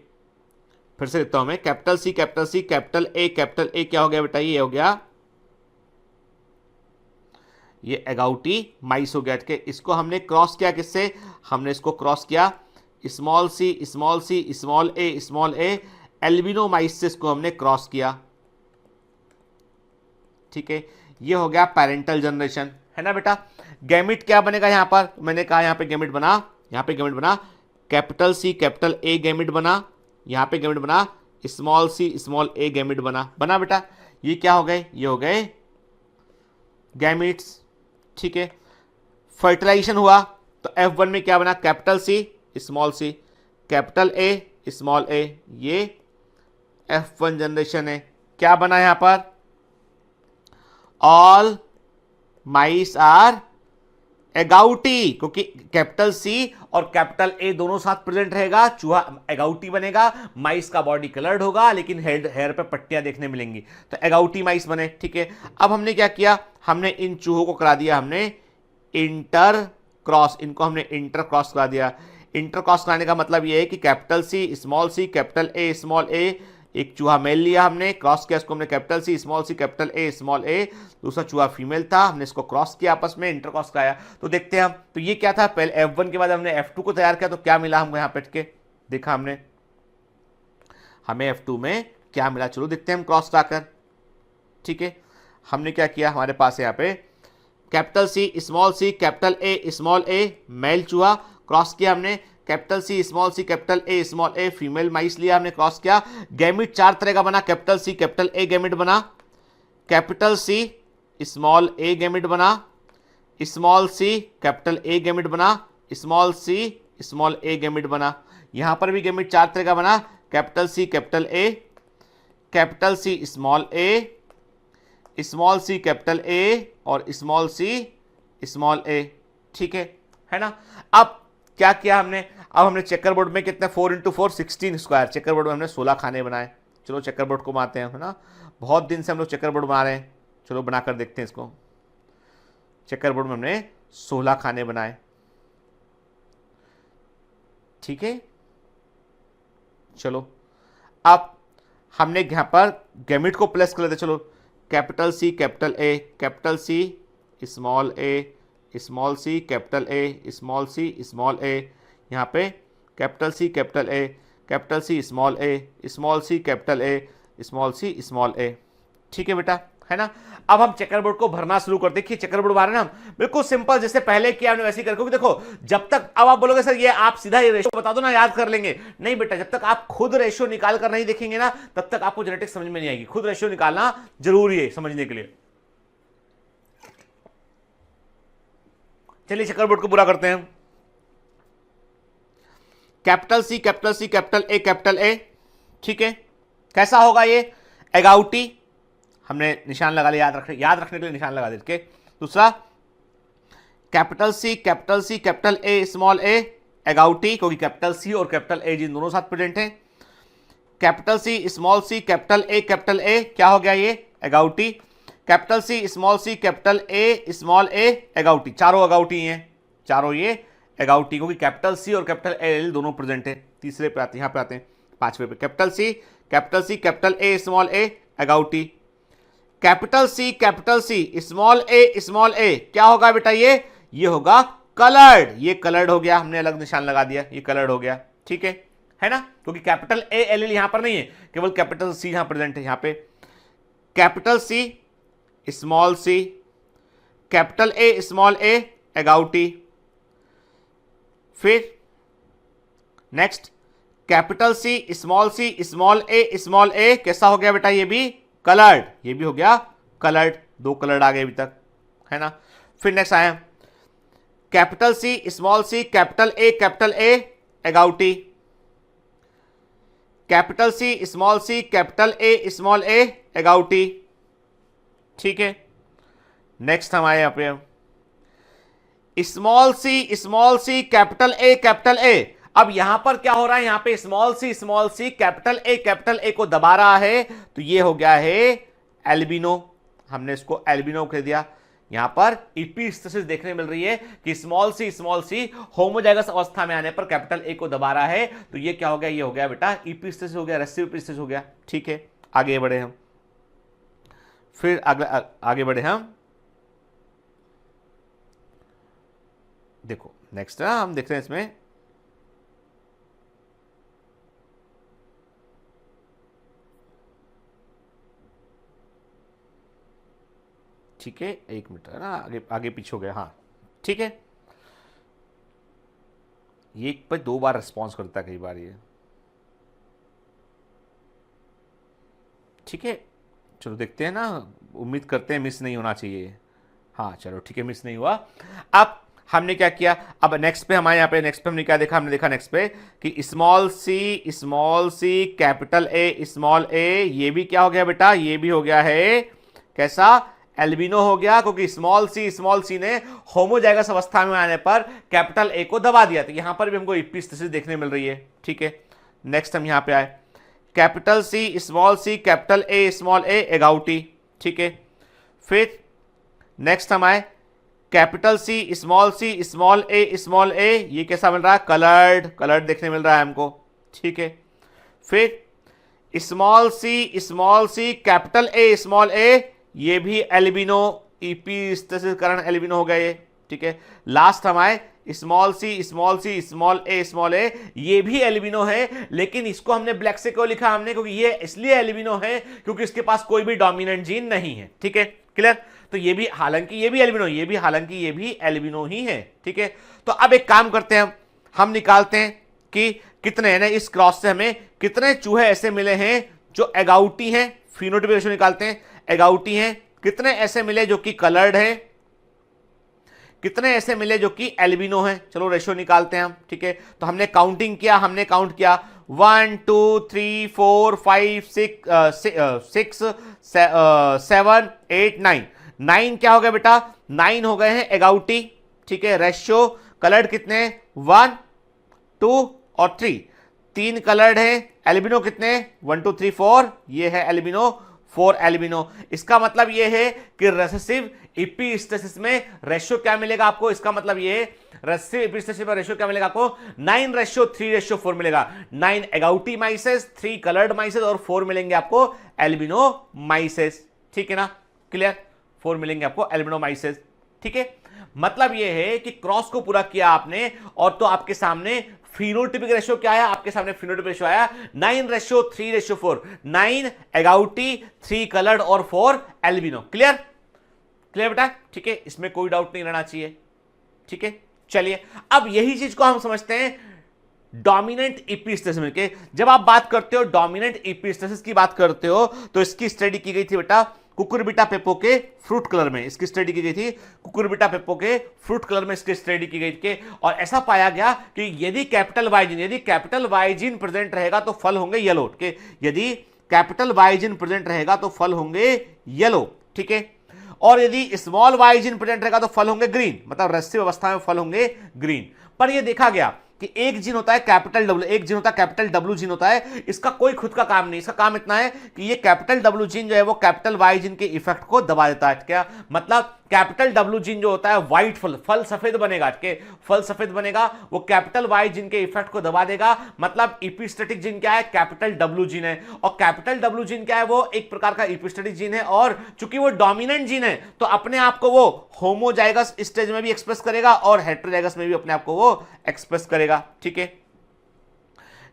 फिर से लिखता हूं मैं, capital C, capital C, capital A क्या हो गया बेटा, ये हो गया, ये एगाउटी माइस हो गया। ठीक है, इसको हमने क्रॉस किया किससे, हमने इसको क्रॉस किया small C, small C, small ए, एल्बिनो माइस से इसको हमने क्रॉस किया। ठीक है, ये हो गया पेरेंटल जनरेशन, है ना बेटा। गैमिट क्या बनेगा यहां पर, मैंने कहा यहां पे गैमिट बना, यहां पे गैमिट बना capital C, capital A gamete बना, यहां पे गैमिट बना small C, small A gamete बना बेटा। ये क्या हो गए, ये हो गए गैमिट्स। ठीक है, फर्टिलाइजेशन हुआ तो F1 में क्या बना, capital C, small C, capital A, small A, ये F1 जनरेशन है। क्या बना यहां पर, ऑल माइस आर एगाउटी, क्योंकि कैपिटल सी और कैपिटल ए दोनों साथ प्रेजेंट रहेगा, चूहा एगाउटी बनेगा, माइस का बॉडी कलर्ड होगा लेकिन हेयर पे पट्टियां देखने मिलेंगी, तो एगाउटी माइस बने। ठीक है, अब हमने क्या किया, हमने इन चूहों को करा दिया हमने इंटर क्रॉस, इनको हमने इंटर क्रॉस करा दिया। इंटर क्रॉस कराने का मतलब यह है कि capital C, capital A, small A, एक चूहा मेल लिया हमने, क्रॉस किया इसको हमने capital C, capital A, small A, दूसरा चूहा फीमेल था, हमने इसको क्रॉस किया आपस में, इंटर क्रॉस कराया। तो देखते हैं हम, तो ये क्या था, पहले F1 के बाद हमने F2 को तैयार किया, तो क्या मिला हमको यहाँ पे के देखा हमने, हमें F2 में क्या मिला, चलो देखते हैं हम क्रॉस कराकर। ठीक है, हमने क्या किया, हमारे पास यहाँ पे capital C, capital A, small A, male चूहा, क्रॉस किया हमने capital C, capital A, small A, female mice लिया हमने, क्रॉस किया। गैमिट 4 तरह का बना, capital C, capital A gamete बना, capital C, small A gamete बना, small C, capital A gamete बना, small C, small A gamete बना। यहां पर भी गैमिट 4 तरह का बना, capital C, capital A, capital C, small A, small C, capital A और स्मॉल सी, स्मॉल ए। ठीक है ना। अब क्या किया हमने, अब हमने चेकर बोर्ड में कितने 4 × 4 16 स्क्वायर, चेकर बोर्ड में हमने 16 खाने बनाए। चलो चेकर बोर्ड को बनाते हैं, है ना, बहुत दिन से हम लोग चेकर बोर्ड बना रहे हैं, चलो बनाकर देखते हैं इसको। चेकर बोर्ड में हमने 16 खाने बनाए। ठीक है, चलो अब हमने यहां पर गैमिट को प्लस कर लेते, चलो capital C, capital A, capital C, small A, small C, capital A, small C, small A, यहाँ पे capital C, capital A, capital C, small A, small C, capital A, small C, small A. ठीक है बेटा, है ना। अब हम checker board को भरना शुरू कर, देखिए चेकर बोर्ड भर रहे हैं हम, बिल्कुल सिंपल जैसे पहले किया हमने वैसे ही करके। देखो जब तक, अब आप बोलोगे सर ये आप सीधा ये रेशो बता दो ना, याद कर लेंगे, नहीं बेटा, जब तक आप खुद रेशो निकाल कर नहीं देखेंगे ना, तब तक आपको जेनेटिक्स समझ में नहीं आएगी। खुद रेशो निकालना जरूरी है समझने के लिए। चलिए चेकर बोर्ड को पूरा करते हैं। Capital C, capital C, capital A, capital A. ठीक है, कैसा होगा ये, एगाउटी, हमने निशान लगा लिया, याद रखने के लिए निशान लगा दे। दूसरा capital C, capital C, capital A, small A, agouti, क्योंकि कैपिटल सी और कैपिटल ए जिन दोनों साथ प्रेजेंट हैं। Capital C, small C, capital A, capital A, क्या हो गया ये, agouti. Capital C, small C, capital A, small A, agouti, चारों एगाउटी हैं, चारों ये एगाउटी, क्योंकि कैपिटल सी और कैपिटल ए दोनों प्रेजेंट है। तीसरे पे आते हैं, यहाँ पे आते हैं, 5वें पे, capital C, capital C, capital A, small A, agouti. Capital C, small A, क्या होगा बेटा ये होगा कलर्ड, ये कलर्ड हो गया, हमने अलग निशान लगा दिया, ये कलर्ड हो गया। ठीक है ना, क्योंकि कैपिटल ए एल एल यहां पर नहीं है, केवल कैपिटल सी यहां प्रेजेंट है। यहां पे capital C, small C, capital A, small A, agouti. फिर next capital C, small A, कैसा हो गया बेटा, ये भी कलर्ड, ये भी हो गया कलर्ड। 2 कलर्ड आ गए अभी तक, है ना। फिर नेक्स्ट आए capital C capital A agouti, capital C capital A small A agouti, ठीक है। नेक्स्ट हम आए यहां पे स्मॉल सी कैपिटल ए। अब यहां पर क्या हो रहा है, यहां पे स्मॉल सी कैपिटल ए को दबा रहा है, तो ये हो गया है एल्बिनो, हमने इसको एल्बिनो कह दिया। यहां पर इपिस्थेसिस देखने मिल रही है कि स्मॉल सी होमोजाइगस अवस्था में आने पर कैपिटल ए को दबा रहा है, तो ये क्या हो गया, ये हो गया बेटा इपिस्थेसिस हो गया, रेसिव इपिस्थेसिस हो गया, ठीक है। आगे बढ़े हम, फिर अगला आगे बढ़े हम, देखो नेक्स्ट ना हम देख रहे हैं इसमें ठीक है, एक मिनट है ना, आगे आगे पीछे हो गया, हाँ ठीक है। ये पर 2 बार रिस्पॉन्स करता है कई बार ये, ठीक है। चलो देखते हैं ना, उम्मीद करते हैं मिस नहीं होना चाहिए। हाँ चलो ठीक है, मिस नहीं हुआ। अब हमने क्या किया, अब नेक्स्ट पे हमारे यहाँ पे नेक्स्ट पे हमने क्या देखा, हमने देखा नेक्स्ट पे कि small C capital A small A, ये भी क्या हो गया बेटा, ये भी हो गया है कैसा, एल्बिनो हो गया, क्योंकि स्मॉल सी ने होमोजाइगस अवस्था में आने पर कैपिटल ए को दबा दिया। तो यहां पर भी हमको इपिस्थेसिस देखने मिल रही है, ठीक है। नेक्स्ट हम यहां पे आए capital C capital A small A agouti, ठीक है। फिर नेक्स्ट हम आए कैपिटल सी स्मॉल ए, ये कैसा मिल रहा है, कलर्ड देखने मिल रहा है हमको, ठीक है। फिर small C capital A small A, ये भी एल्बिनो, इपिस्थेसिस कारण एल्बिनो हो गया ये, ठीक है। लास्ट हम आए स्मॉल सी स्मॉल ए, ये भी एल्बिनो है, लेकिन इसको हमने ब्लैक से क्यों लिखा हमने, क्योंकि ये इसलिए एल्बिनो है क्योंकि इसके पास कोई भी डोमिनेंट जीन नहीं है, ठीक है, क्लियर। तो ये भी हालांकि ये भी एल्बिनो, ये भी हालांकि ये भी एल्बिनो ही है, ठीक है। तो अब एक काम करते हैं, हम निकालते हैं कि कितने है ना, इस क्रॉस से हमें कितने चूहे ऐसे मिले हैं जो एगाउटी हैं, फिनोटाइप रेशियो निकालते हैं, एगाउटी हैं, कितने ऐसे मिले जो कि कलर्ड है, कितने ऐसे मिले जो कि एल्बिनो हैं, चलो रेशियो निकालते हैं हम, ठीक है। तो हमने काउंटिंग किया, हमने काउंट किया 1 2 3 4 5 6 7 8 9 क्या हो गया बेटा, 9 हो गए हैं एगाउटी, ठीक है। रेशियो कलर्ड कितने, 1 2 और 3 कलर्ड है, एल्बिनो कितने 1 2 3 4, ये है एल्बिनो 4 एल्बिनो। इसका मतलब ये है कि रेसेसिव इपिस्थेसिस में रेशियो क्या मिलेगा आपको, इसका मतलब ये रेसेसिव इपिस्थेसिस में रेशियो क्या मिलेगा आपको, 9:3:4 मिलेगा। 9 एगाउटी माइसेस, 3 कलर्ड माइसेस और 4 मिलेंगे आपको एल्बिनो माइसेस, ठीक है ना, क्लियर। 4 मिलेंगे आपको एल्बिनो माइसेस, ठीक है। मतलब ये है कि क्रॉस को पूरा किया आपने, और तो आपके सामने फिनोटाइपिक रेशियो क्या आया, आपके सामने फिनोटाइपिक रेशियो आया 9:3:4, 9 एगाउटी, 3 कलर्ड और 4 एल्बिनो, क्लियर बेटा, ठीक है। इसमें कोई डाउट नहीं रहना चाहिए, ठीक है। चलिए अब यही चीज को हम समझते हैं डोमिनेंट इपिस्थेसिस के। जब आप बात करते हो डोमिनेंट इपिस्थेसिस की बात करते हो, तो इसकी स्टडी की गई थी बेटा कुकुरबिटा पेपो के फ्रूट कलर में, इसकी स्टडी की गई थी कुकुरबिटा पेपो के फ्रूट कलर में, इसकी स्टडी की गई थी। और ऐसा पाया गया कि यदि कैपिटल वाई जीन प्रेजेंट रहेगा तो फल होंगे येलो, ठीक है। यदि कैपिटल वाई जीन प्रेजेंट रहेगा तो फल होंगे येलो, ठीक है। और यदि स्मॉल वाई जीन प्रेजेंट रहेगा तो फल होंगे ग्रीन, मतलब रेसिव अवस्था में फल होंगे ग्रीन। पर यह देखा गया कि एक जीन होता है कैपिटल डब्ल्यू, एक जीन होता है कैपिटल डब्ल्यू जीन होता है, इसका कोई खुद का काम नहीं, इसका काम इतना है कि ये कैपिटल डब्ल्यू जीन जो है वो कैपिटल वाई जीन के इफेक्ट को दबा देता है। क्या मतलब, कैपिटल डब्ल्यू जीन जो होता है व्हाइट फल सफेद बनेगा, के फल सफेद बनेगा, वो कैपिटल वाई जीन के इफेक्ट को दबा देगा। मतलब इपिस्टेटिक जीन क्या है, कैपिटल डब्ल्यू जीन है, और कैपिटल डब्ल्यू जीन क्या है, वो एक प्रकार का इपिस्टेटिक जीन है, और चूंकि वो डोमिनेंट जीन है तो अपने आप को वो होमोजाइगस स्टेज में भी एक्सप्रेस करेगा और हेटेरोजाइगस में भी अपने आप को वो एक्सप्रेस करेगा, ठीक है।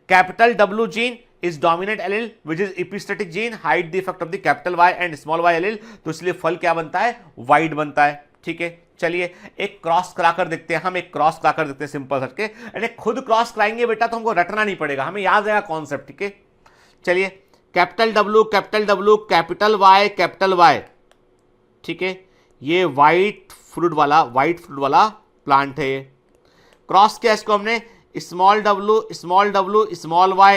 Capital W gene is dominant allele which is epistatic gene hide the effect of the capital Y and small y allele, तो इसलिए फल क्या बनता है, वाइट बनता है, ठीक है। चलिए एक क्रॉस कराकर देखते हैं, हम एक क्रॉस कराकर देखते हैं सिंपल सर के, अरे खुद क्रॉस कराएंगे बेटा तो हमको रटना नहीं पड़ेगा, हमें याद रहेगा कॉन्सेप्ट, ठीक है। चलिए कैपिटल W कैपिटल Y ठीक है, ये वाइट फ्रूट वाला प्लांट है। ये क्रॉस किया इसको हमने, स्मॉल डब्लू स्मॉल वाई,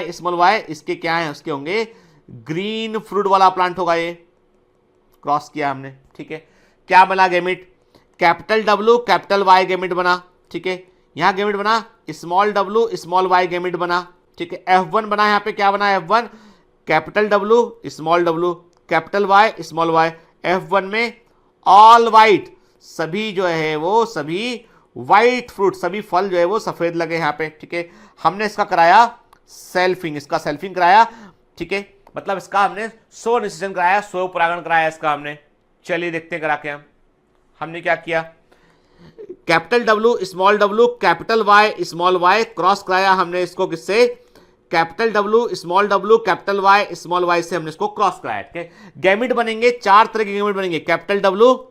इसके क्या है, उसके होंगे ग्रीन फ्रूट वाला प्लांट होगा ये, क्रॉस किया हमने। ठीक है, क्या बना gamete, capital W capital Y gamete बना। ठीक है, यहां गैमेट बना small W small Y gamete बना। ठीक है, F1 बना, यहां पे क्या बना F1, capital W small W capital Y small Y. F1 में ऑल वाइट, सभी जो है वो सभी वाइट फ्रूट, सभी फल जो है वो सफेद लगे यहाँ पे। ठीक है, हमने इसका कराया सेल्फिंग, इसका सेल्फिंग कराया। ठीक है, मतलब इसका हमने स्व निषेचन कराया, स्व परागण कराया इसका हमने। चलिए देखते हैं करा के हमने क्या किया, capital W capital Y small Y, cross कराया हमने इसको किससे, capital W capital Y small Y से हमने इसको क्रॉस कराया। ठीक है, गैमेट बनेंगे, 4 तरह के गैमेट बनेंगे, कैपिटल डब्लू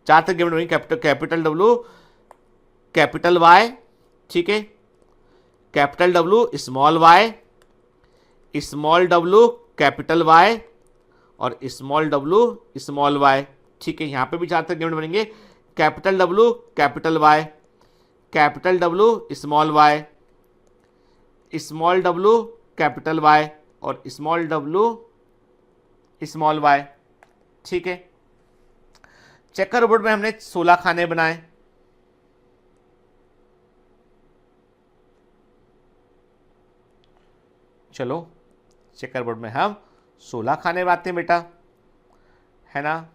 चार तरह के गैमेट बनेंगे, कैपिटल डब्लू कैपिटल वाई, ठीक है, capital W small W capital Y और स्मॉल डब्लू स्मॉल वाई। ठीक है, यहां पे भी 4 तरह के गैमेट बनेंगे, capital W capital Y, capital W small W capital Y और स्मॉल डब्लू स्मॉल वाई। ठीक है, चेकर रोबोट में हमने 16 खाने बनाए। चलो चेकर बोर्ड में हम 16 खाने बनाते हैं बेटा, है ना।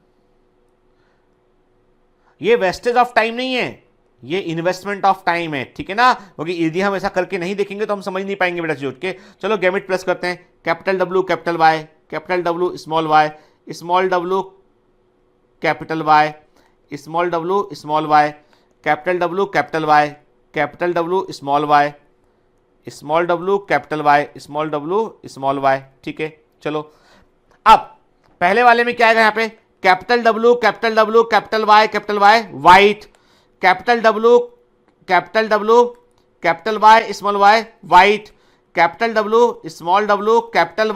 ये वेस्टेज ऑफ टाइम नहीं है, ये इन्वेस्टमेंट ऑफ टाइम है। ठीक है ना, क्योंकि यदि हम ऐसा करके नहीं देखेंगे तो हम समझ नहीं पाएंगे बेटा चीज के। चलो गैमेट प्लस करते हैं, capital W capital Y, capital W small Y, small W capital Y, small W small Y, capital W capital Y, capital W small Y, small W capital Y, small W small Y. ठीक है, चलो अब पहले वाले में क्या आएगा, यहाँ पे capital W capital Y white, capital W capital Y small Y white, capital W small W capital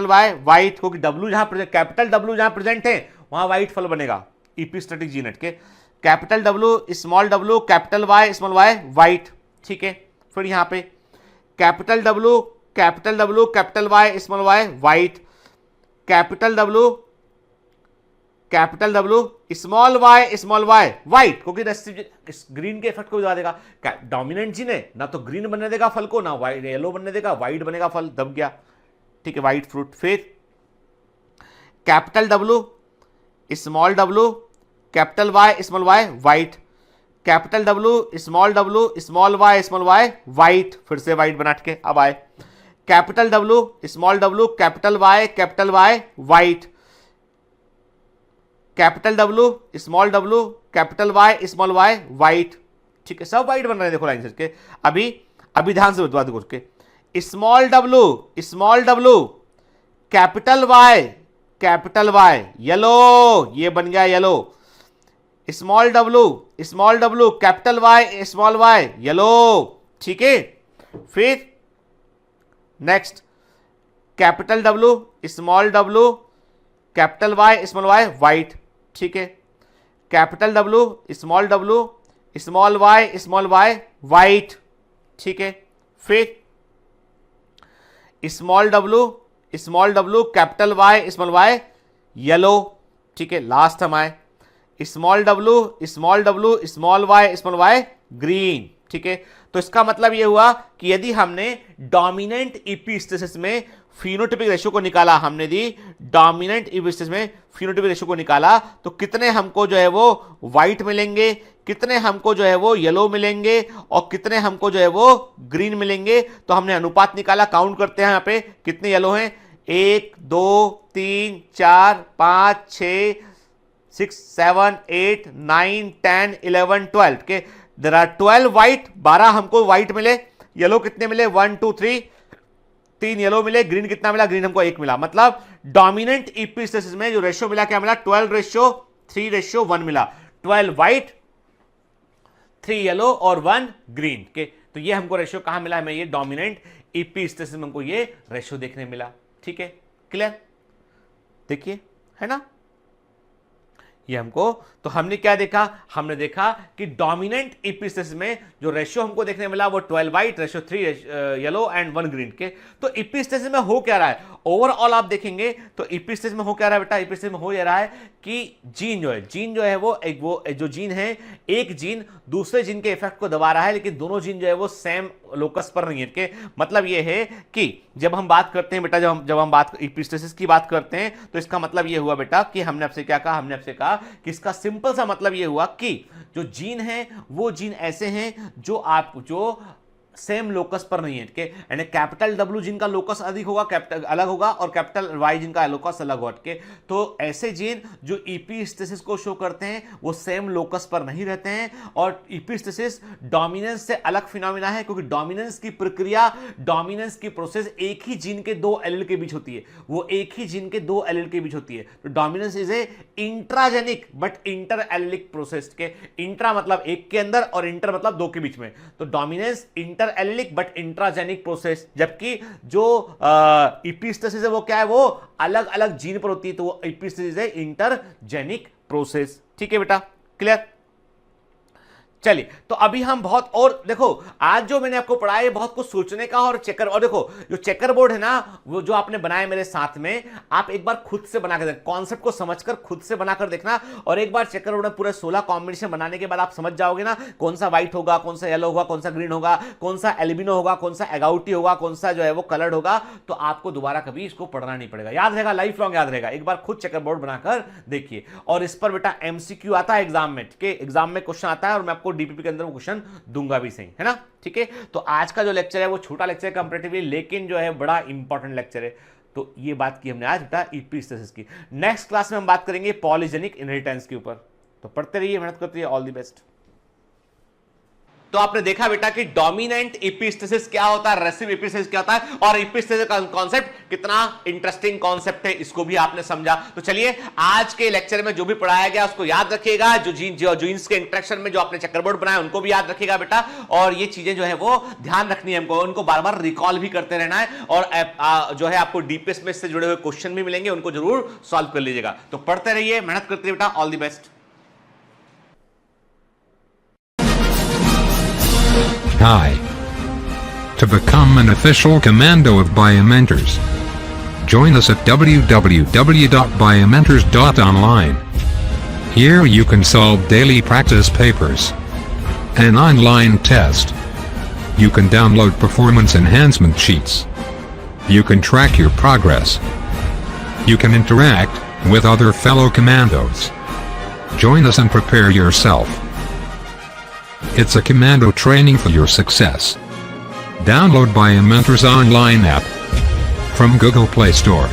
Y white, क्योंकि डब्लू जहां कैपिटल डब्लू जहां प्रेजेंट है वहां वाइट फल बनेगा, इपिस्टेटिक जीनेट के। Capital W small W capital Y small Y white. ठीक है, फिर यहां पे capital W capital Y small Y white, capital W small Y white, क्योंकि ग्रीन के इफेक्ट को दबा देगा। डोमिनेंट जीन है, ना तो ग्रीन बनने देगा फल को, ना वाइट येलो बनने देगा, वाइट बनेगा फल, दब गया। ठीक है, वाइट फ्रूट। फिर capital W small W capital Y small Y white, capital W small Y white, फिर से वाइट बना के अब आए capital W small W capital Y white, capital W small W capital Y small Y white. ठीक है, सब white बन रहे हैं, देखो लाइन से के। अभी ध्यान से बता दो के, small W capital Y yellow, ये बन गया yellow, small W capital Y small Y yellow. ठीक है, फिर next capital W small W capital Y small Y white. ठीक है, capital W small Y white. ठीक है, फिर small W capital Y small Y yellow. ठीक है, लास्ट हम आए small W small Y green. ठीक है, तो इसका मतलब यह हुआ कि यदि हमने डोमिनेंट इपिस्टेसिस में फिनोटाइपिक रेशियो को निकाला, हमने दी डोमिनेंट इपिस्टेसिस में फिनोटाइपिक रेशियो को निकाला, तो कितने हमको जो है वो व्हाइट मिलेंगे, कितने हमको जो है वो येलो मिलेंगे और कितने हमको जो है वो ग्रीन मिलेंगे। तो हमने अनुपात निकाला, काउंट करते हैं यहाँ पे कितने येलो हैं, 1 2 3 4 5 6 6 7 8 9 10 11 12 के देयर आर 12 व्हाइट, 12 हमको व्हाइट मिले, येलो कितने मिले 1 2 3 3 येलो मिले, ग्रीन कितना मिला, ग्रीन हमको 1 मिला। मतलब डोमिनेंट इपिस्टेसिस में जो रेशियो मिला क्या मिला, 12:3:1 मिला, 12 व्हाइट 3 येलो और 1 ग्रीन के। तो ये हमको रेशियो कहां मिला, हमें ये डोमिनेंट इपिस्टेसिस में हमको ये रेशियो देखने मिला। ठीक है, क्लियर। देखिए है ना। ये हमको, तो हमने क्या देखा, हमने देखा कि डोमिनेंट एपिस्टेसिस में जो रेशियो हमको देखने मिला वो 12 white ratio 3 yellow and 1 green के। तो एपिस्टेसिस में हो क्या रहा है, ओवरऑल आप देखेंगे तो एपिस्टेसिस में हो क्या रहा है बेटा, एपिस्टेसिस में हो ये रहा है कि जीन जो है वो जो जीन है, एक जीन दूसरे जीन के इफेक्ट को दबा रहा है, लेकिन दोनों जीन जो है वो सेम लोकस पर नहीं है। के मतलब ये है कि जब हम बात करते हैं बेटा, जब हम बात एपिस्टेसिस की बात करते हैं तो इसका मतलब ये हुआ बेटा कि हमने आपसे क्या कहा, हमने आपसे कहा कि इसका सिंपल सा मतलब ये हुआ कि जो जीन है वो जीन ऐसे हैं जो सेम लोकस पर नहीं है। यानी कैपिटल W जीन का लोकस अधिक होगा, कैपिटल अलग होगा, और कैपिटल Y जीन का लोकस अलग होगा। तो ऐसे जीन जो एपिस्टेसिस को शो करते हैं वो सेम लोकस पर नहीं रहते हैं। और एपिस्टेसिस डोमिनेंस से अलग फिनोमिना है, क्योंकि डोमिनेंस की प्रक्रिया, डोमिनेंस की प्रोसेस एक ही जीन के दो एलील के बीच होती है, वो एक ही जीन के दो एलील के बीच होती है। तो dominance is a intragenic but inter allylic process. के इंट्रा मतलब एक के अंदर और इंटर मतलब दो के बीच में। तो dominance inter allylic but intragenic process, जबकि जो एपिस्टेसिस है वो क्या है, वो अलग अलग जीन पर होती है, तो वो एपिस्टेसिस है इंटरजेनिक प्रोसेस। ठीक है बेटा, क्लियर। चलिए, तो अभी हम बहुत, और देखो आज जो मैंने आपको पढ़ाया है बहुत कुछ सोचने का और चेकर, और देखो जो चेकर बोर्ड है ना, वो जो आपने बनाया मेरे साथ में, आप एक बार खुद से बना कर देख, कॉन्सेप्ट को समझकर खुद से बनाकर देखना। और एक बार चेकर बोर्ड में पूरे 16 कॉम्बिनेशन बनाने के बाद आप समझ जाओगे ना कौन सा व्हाइट होगा, कौन सा येलो होगा, कौन सा ग्रीन होगा, कौन सा एल्बिनो होगा, कौन सा एगाउटी होगा, कौन सा जो है वो कलर्ड होगा। तो आपको दोबारा कभी इसको पढ़ना नहीं पड़ेगा, याद रहेगा, लाइफ लॉन्ग याद रहेगा। एक बार खुद चेकर बोर्ड बनाकर देखिए। और इस पर बेटा MCQ आता है एग्जाम में, ठीक है, एग्जाम में क्वेश्चन आता है, और मैं आपको डीपीपी के अंदर क्वेश्चन दूंगा भी, सही है ना। ठीक है, तो आज का जो लेक्चर है वो छोटा लेक्चर है कंपैरेटिवली, लेकिन जो है बड़ा इंपॉर्टेंट लेक्चर है। तो ये बात की हमने आज बेटा एपिस्टेसिस की। नेक्स्ट क्लास में हम बात करेंगे पॉलीजेनिक इनहेरिटेंस के ऊपर। तो पढ़ते रहिए, मेहनत करते रहिए, ऑल द बेस्ट। तो आपने देखा बेटा कि डोमिनेंट एपिस्टेसिस क्या होता है, रेसिव एपिस्टेसिस क्या होता है, और एपिस्टेसिस का कॉन्सेप्ट कितना इंटरेस्टिंग कॉन्सेप्ट है, इसको भी आपने समझा। तो चलिए, आज के लेक्चर में जो भी पढ़ाया गया उसको याद रखिएगा। जो जीन्स के इंटरेक्शन में जो आपने चेकरबोर्ड बनाया उनको भी याद रखिएगा बेटा। और ये चीजें जो है वो ध्यान रखनी है हमको, उनको बार बार रिकॉल भी करते रहना है। और जो है आपको डीपीएस में से जुड़े हुए क्वेश्चन भी मिलेंगे, उनको जरूर सॉल्व कर लीजिएगा। तो पढ़ते रहिए, मेहनत करते रहिए बेटा, all the best. Hi. To become an official commando of Biomentors, join us at www.biomentors.online. Here you can solve daily practice papers, an online test. You can download performance enhancement sheets. You can track your progress. You can interact with other fellow commandos. Join us and prepare yourself. It's a commando training for your success. Download Biomentors online app from Google Play Store.